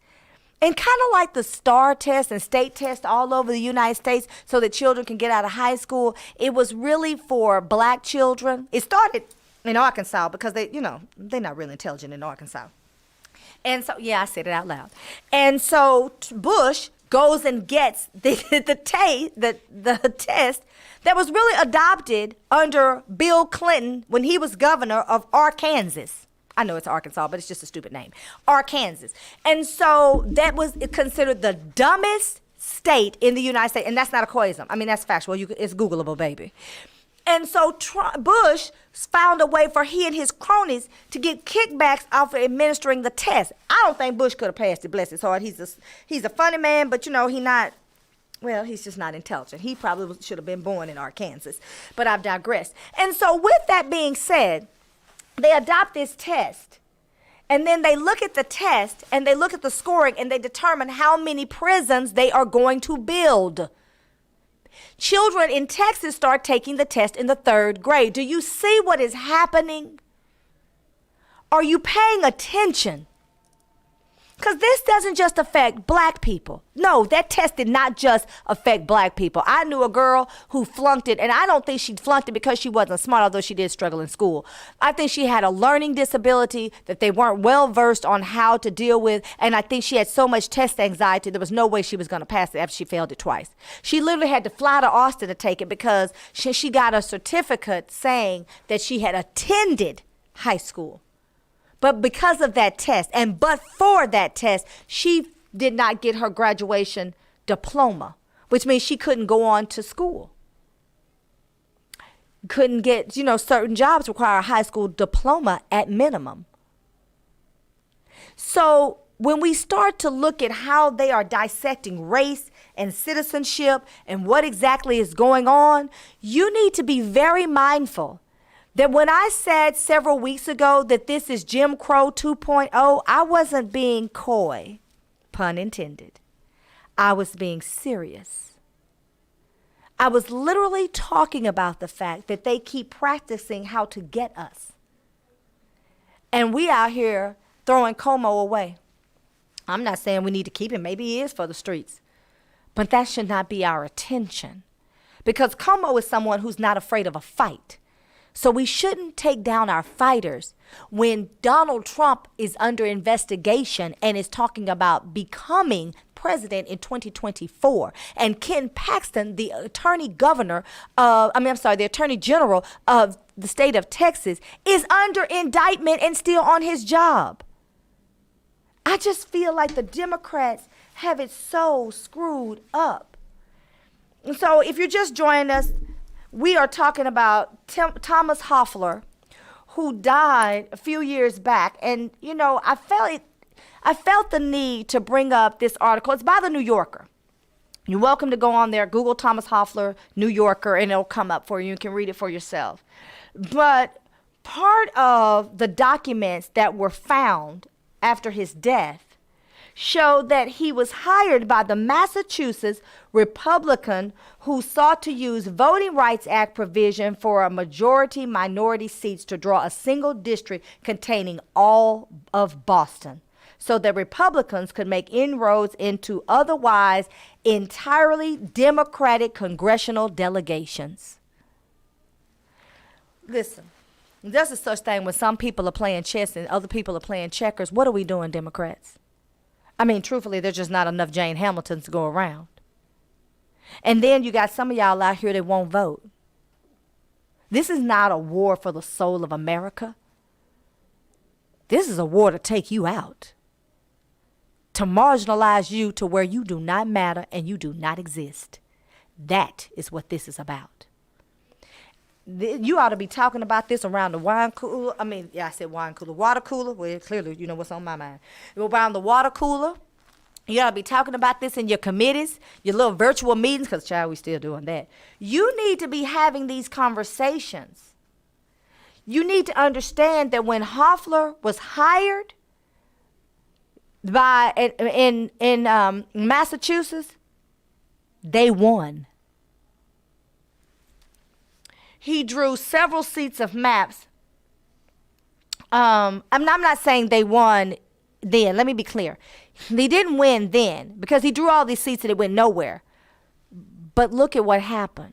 And kind of like the STAR test and state tests all over the United States so that children can get out of high school, it was really for black children. It started in Arkansas because they're not really intelligent in Arkansas. And so, yeah, I said it out loud. And so Bush goes and gets the test that was really adopted under Bill Clinton when he was governor of Arkansas. I know it's Arkansas, but it's just a stupid name. Arkansas. And so that was considered the dumbest state in the United States. And that's not a quoism. I mean, that's factual. It's Googleable, baby. And so Bush found a way for he and his cronies to get kickbacks off of administering the test. I don't think Bush could have passed it, bless his heart. He's a funny man, but, he's just not intelligent. He probably should have been born in Arkansas. But I've digressed. And so with that being said, they adopt this test, and then they look at the test, and they look at the scoring, and they determine how many prisons they are going to build. Children in Texas start taking the test in the 3rd grade. Do you see what is happening? Are you paying attention? Because this doesn't just affect black people. No, that test did not just affect black people. I knew a girl who flunked it, and I don't think she flunked it because she wasn't smart, although she did struggle in school. I think she had a learning disability that they weren't well versed on how to deal with, and I think she had so much test anxiety, there was no way she was going to pass it after she failed it twice. She literally had to fly to Austin to take it because she got a certificate saying that she had attended high school. But because of that test, but for that test, she did not get her graduation diploma, which means she couldn't go on to school. Couldn't get, certain jobs require a high school diploma at minimum. So when we start to look at how they are dissecting race and citizenship and what exactly is going on, you need to be very mindful that when I said several weeks ago that this is Jim Crow 2.0, I wasn't being coy, pun intended. I was being serious. I was literally talking about the fact that they keep practicing how to get us. And we out here throwing Como away. I'm not saying we need to keep him. Maybe he is for the streets. But that should not be our attention. Because Como is someone who's not afraid of a fight. So we shouldn't take down our fighters when Donald Trump is under investigation and is talking about becoming president in 2024. And Ken Paxton, the attorney general of the state of Texas, is under indictment and still on his job. I just feel like the Democrats have it so screwed up. And so if you're just joining us, we are talking about Thomas Hofeller, who died a few years back. And, I felt the need to bring up this article. It's by the New Yorker. You're welcome to go on there, Google Thomas Hofeller, New Yorker, and it'll come up for you. You can read it for yourself. But part of the documents that were found after his death showed that he was hired by the Massachusetts Republican who sought to use Voting Rights Act provision for a majority minority seats to draw a single district containing all of Boston, so that Republicans could make inroads into otherwise entirely Democratic congressional delegations. Listen, there's a such thing when some people are playing chess and other people are playing checkers. What are we doing, Democrats? I mean, truthfully, there's just not enough Jane Hamiltons to go around. And then you got some of y'all out here that won't vote. This is not a war for the soul of America. This is a war to take you out, to marginalize you to where you do not matter and you do not exist. That is what this is about. You ought to be talking about this around the wine cooler. I mean, yeah, I said wine cooler. Water cooler. Well, clearly, you know what's on my mind. Around the water cooler. You ought to be talking about this in your committees, your little virtual meetings, because, child, we still doing that. You need to be having these conversations. You need to understand that when Hoffler was hired by in Massachusetts, they won. He drew several seats of maps. I'm not saying they won then. Let me be clear. They didn't win then because he drew all these seats and it went nowhere. But look at what happened.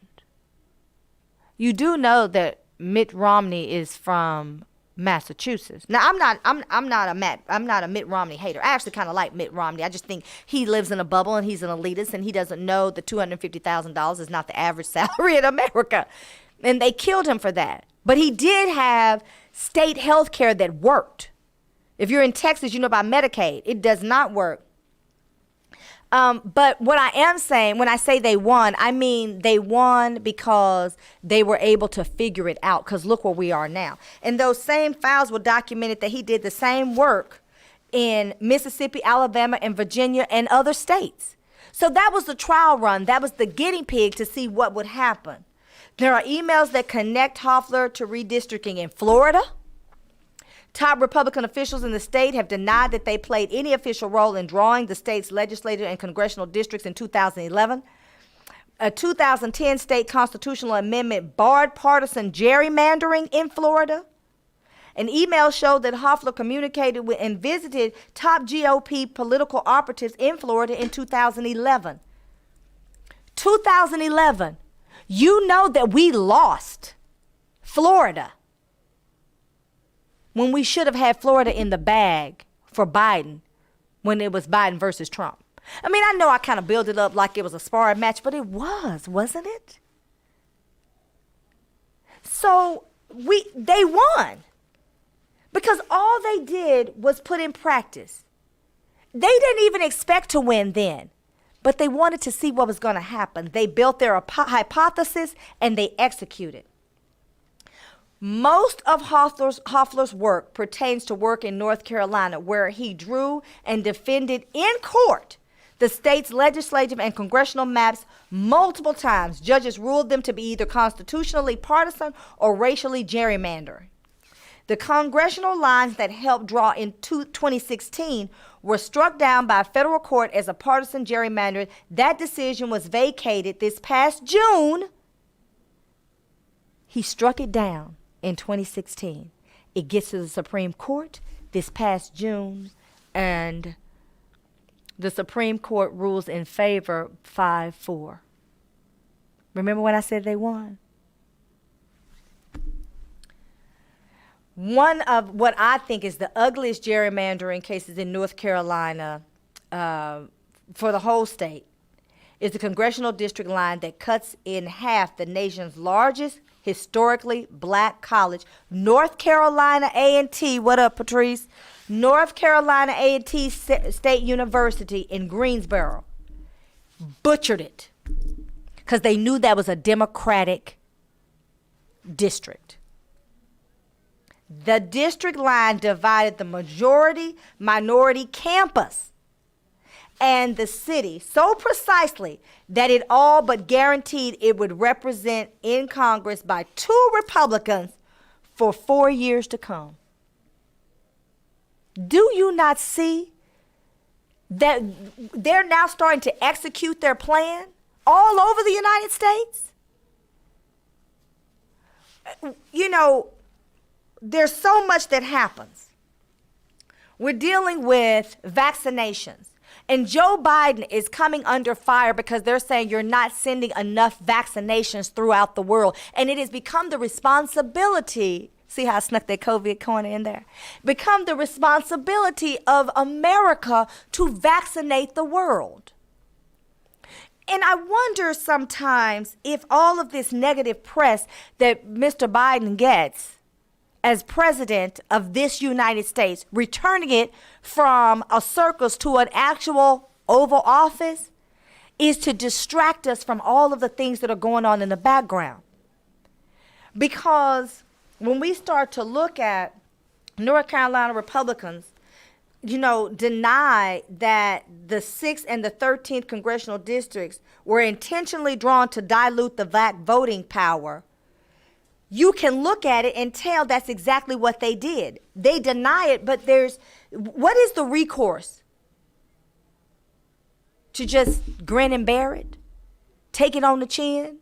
You do know that Mitt Romney is from Massachusetts. Now I'm not a Mitt Romney hater. I actually kind of like Mitt Romney. I just think he lives in a bubble and he's an elitist and he doesn't know that $250,000 is not the average salary in America. And they killed him for that. But he did have state health care that worked. If you're in Texas, you know about Medicaid. It does not work. But what I am saying, when I say they won, I mean they won because they were able to figure it out. Because look where we are now. And those same files were documented that he did the same work in Mississippi, Alabama, and Virginia, and other states. So that was the trial run. That was the guinea pig to see what would happen. There are emails that connect Hoffler to redistricting in Florida. Top Republican officials in the state have denied that they played any official role in drawing the state's legislative and congressional districts in 2011. A 2010 state constitutional amendment barred partisan gerrymandering in Florida. An email showed that Hoffler communicated with and visited top GOP political operatives in Florida in 2011. 2011. You know that we lost Florida when we should have had Florida in the bag for Biden when it was Biden versus Trump. I mean, I know I kind of built it up like it was a sparring match, but it was, wasn't it? So they won because all they did was put in practice. They didn't even expect to win then. But they wanted to see what was going to happen. They built their hypothesis and they executed. Most of Hoffler's work pertains to work in North Carolina, where he drew and defended in court the state's legislative and congressional maps multiple times. Judges ruled them to be either constitutionally partisan or racially gerrymandering. The congressional lines that helped draw in 2016 were struck down by a federal court as a partisan gerrymander. That decision was vacated this past June. He struck it down in 2016. It gets to the Supreme Court this past June, and the Supreme Court rules in favor 5-4. Remember when I said they won? One of what I think is the ugliest gerrymandering cases in North Carolina for the whole state is the congressional district line that cuts in half the nation's largest historically black college, North Carolina A&T. What up, Patrice? North Carolina A&T State University in Greensboro. Butchered it because they knew that was a Democratic district. The district line divided the majority-minority campus and the city so precisely that it all but guaranteed it would represent in Congress by 2 Republicans for 4 years to come. Do you not see that they're now starting to execute their plan all over the United States? You know, there's so much that happens. We're dealing with vaccinations. And Joe Biden is coming under fire because they're saying you're not sending enough vaccinations throughout the world. And it has become the responsibility, see how I snuck that COVID corner in there? Become the responsibility of America to vaccinate the world. And I wonder sometimes if all of this negative press that Mr. Biden gets as president of this United States, returning it from a circus to an actual Oval Office, is to distract us from all of the things that are going on in the background. Because when we start to look at North Carolina Republicans, you know, deny that the 6th and the 13th congressional districts were intentionally drawn to dilute the black voting power, you can look at it and tell that's exactly what they did. They deny it, but what is the recourse? To just grin and bear it? Take it on the chin?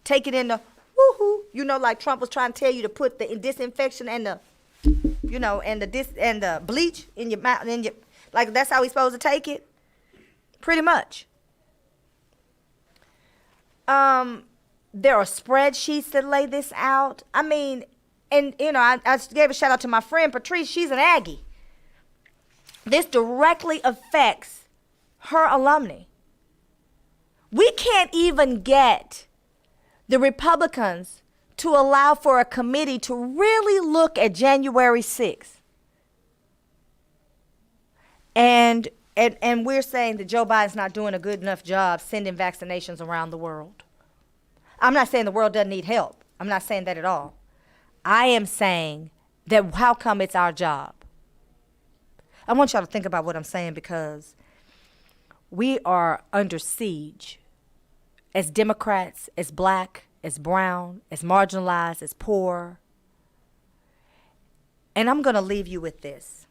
Take it in the woohoo? You know, like Trump was trying to tell you to put the disinfection and the, you know, and the bleach in your mouth, and like that's how we supposed to take it? Pretty much. There are spreadsheets that lay this out. I mean, and, you know, I gave a shout out to my friend Patrice. She's an Aggie. This directly affects her alumni. We can't even get the Republicans to allow for a committee to really look at January 6th. And we're saying that Joe Biden's not doing a good enough job sending vaccinations around the world. I'm not saying the world doesn't need help. I'm not saying that at all. I am saying that how come it's our job? I want y'all to think about what I'm saying, because we are under siege as Democrats, as black, as brown, as marginalized, as poor. And I'm going to leave you with this.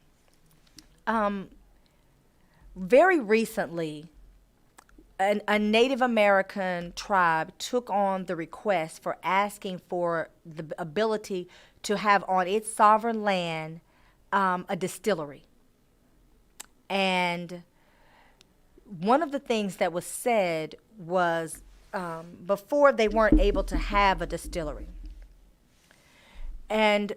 Very recently, a Native American tribe took on the request for asking for the ability to have on its sovereign land a distillery. And one of the things that was said was before they weren't able to have a distillery. And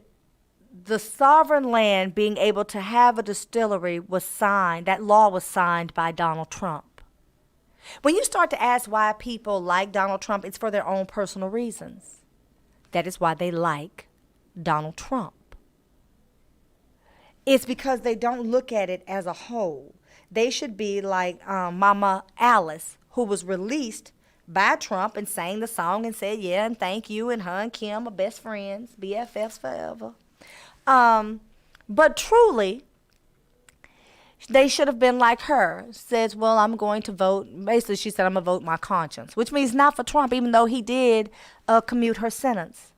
the sovereign land being able to have a distillery was signed, that law was signed by Donald Trump. When you start to ask why people like Donald Trump, it's for their own personal reasons. That is why they like Donald Trump. It's because they don't look at it as a whole. They should be like Mama Alice, who was released by Trump and sang the song and said, yeah, and thank you, and her and Kim are best friends, BFFs forever. But truly, they should have been like her. Says, well, I'm going to vote. Basically, she said, I'm going to vote my conscience, which means not for Trump, even though he did commute her sentence.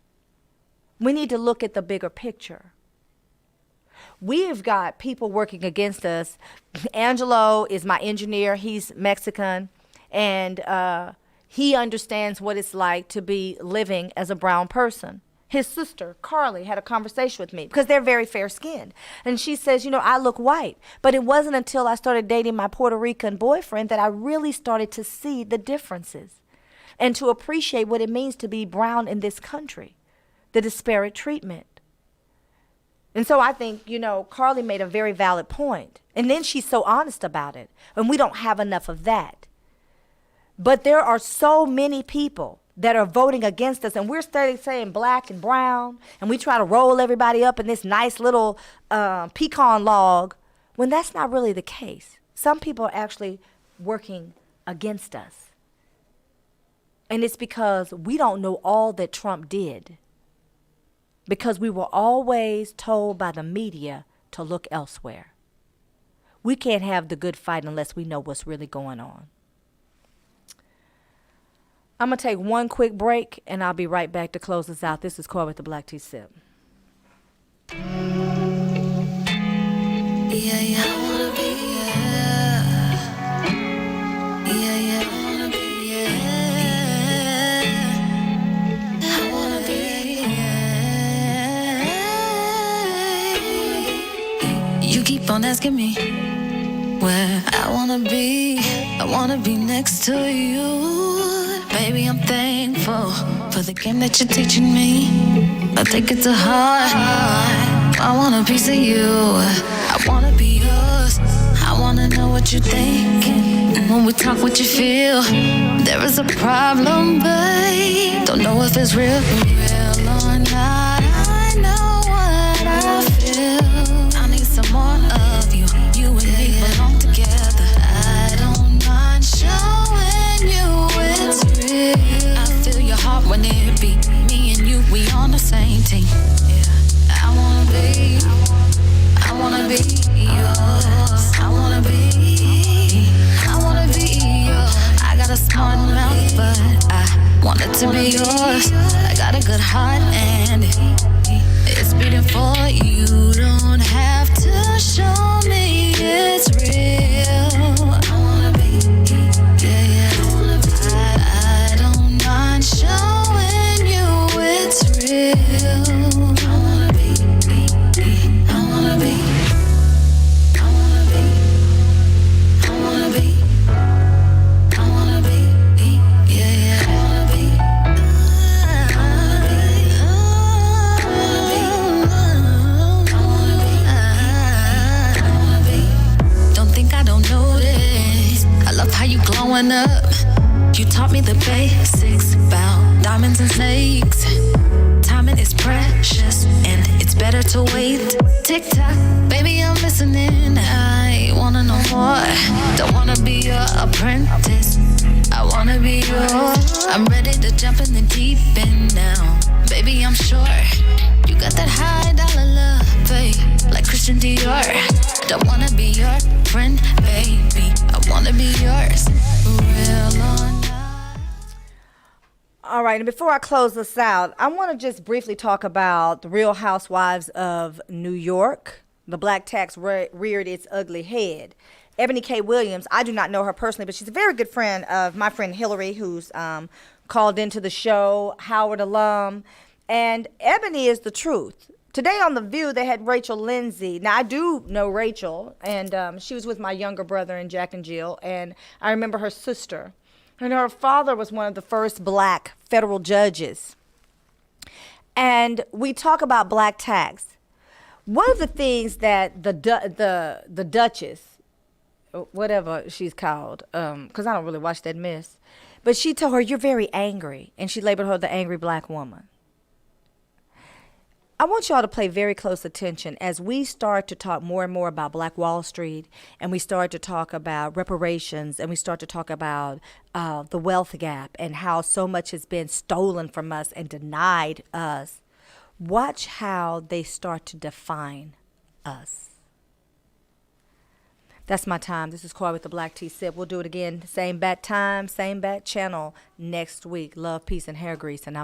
We need to look at the bigger picture. We've got people working against us. Angelo is my engineer. He's Mexican, and he understands what it's like to be living as a brown person. His sister, Carly, had a conversation with me because they're very fair-skinned. And she says, you know, I look white. But it wasn't until I started dating my Puerto Rican boyfriend that I really started to see the differences and to appreciate what it means to be brown in this country, the disparate treatment. And so I think, you know, Carly made a very valid point. And then she's so honest about it. And we don't have enough of that. But there are so many people that are voting against us, and we're starting saying black and brown, and we try to roll everybody up in this nice little pecan log, when that's not really the case. Some people are actually working against us. And it's because we don't know all that Trump did, because we were always told by the media to look elsewhere. We can't have the good fight unless we know what's really going on. I'm going to take one quick break, and I'll be right back to close us out. This is Cora with the Black Tea Sip. Yeah, I wanna be, yeah. keep on asking me where I wanna be. I wanna be next to you. Baby, I'm thankful for the game that you're teaching me. I take it to heart. I want a piece of you. I wanna be yours. I wanna know what you're thinking. And when we talk, what you feel. There is a problem, babe. Don't know if it's real or not. I know what I feel. I need some more of you. You and me belong together. I don't mind showing you it's real. I feel your heart when it beat. Me and you, we on the same team. Yeah, I wanna be yours. I wanna be yours. I got a smart mouth, but I want it to be yours. I got a good heart and it's beating for you. Don't have to show me it's real. I wanna be, yeah. I don't mind showing you it's real. I wanna be. Glowing up, you taught me the basics about diamonds and snakes. Timing is precious and it's better to wait. Tick tock, baby, I'm listening. I wanna know more. Don't wanna be your apprentice. I wanna be yours. I'm ready to jump in the deep end now. Baby, I'm sure you got that high dollar love, babe, like Christian Dior. Don't wanna be your friend, baby. I wanna be yours. Real or not. All right, and before I close this out, I want to just briefly talk about the Real Housewives of New York. The black tax reared its ugly head. Eboni K. Williams, I do not know her personally, but she's a very good friend of my friend Hillary, who's called into the show, Howard alum. And Eboni is the truth. Today on The View, they had Rachel Lindsay. Now, I do know Rachel, and she was with my younger brother and Jack and Jill, and I remember her sister. And her father was one of the first black federal judges. And we talk about black tax. One of the things that the Duchess, whatever she's called, because I don't really watch that mess, but she told her, you're very angry, and she labeled her the angry black woman. I want y'all to pay very close attention as we start to talk more and more about Black Wall Street, and we start to talk about reparations, and we start to talk about the wealth gap and how so much has been stolen from us and denied us. Watch how they start to define us. That's my time. This is Koi with the Black Tea Sip. We'll do it again. Same bat time, same bat channel next week. Love, peace, and hair grease. And I'm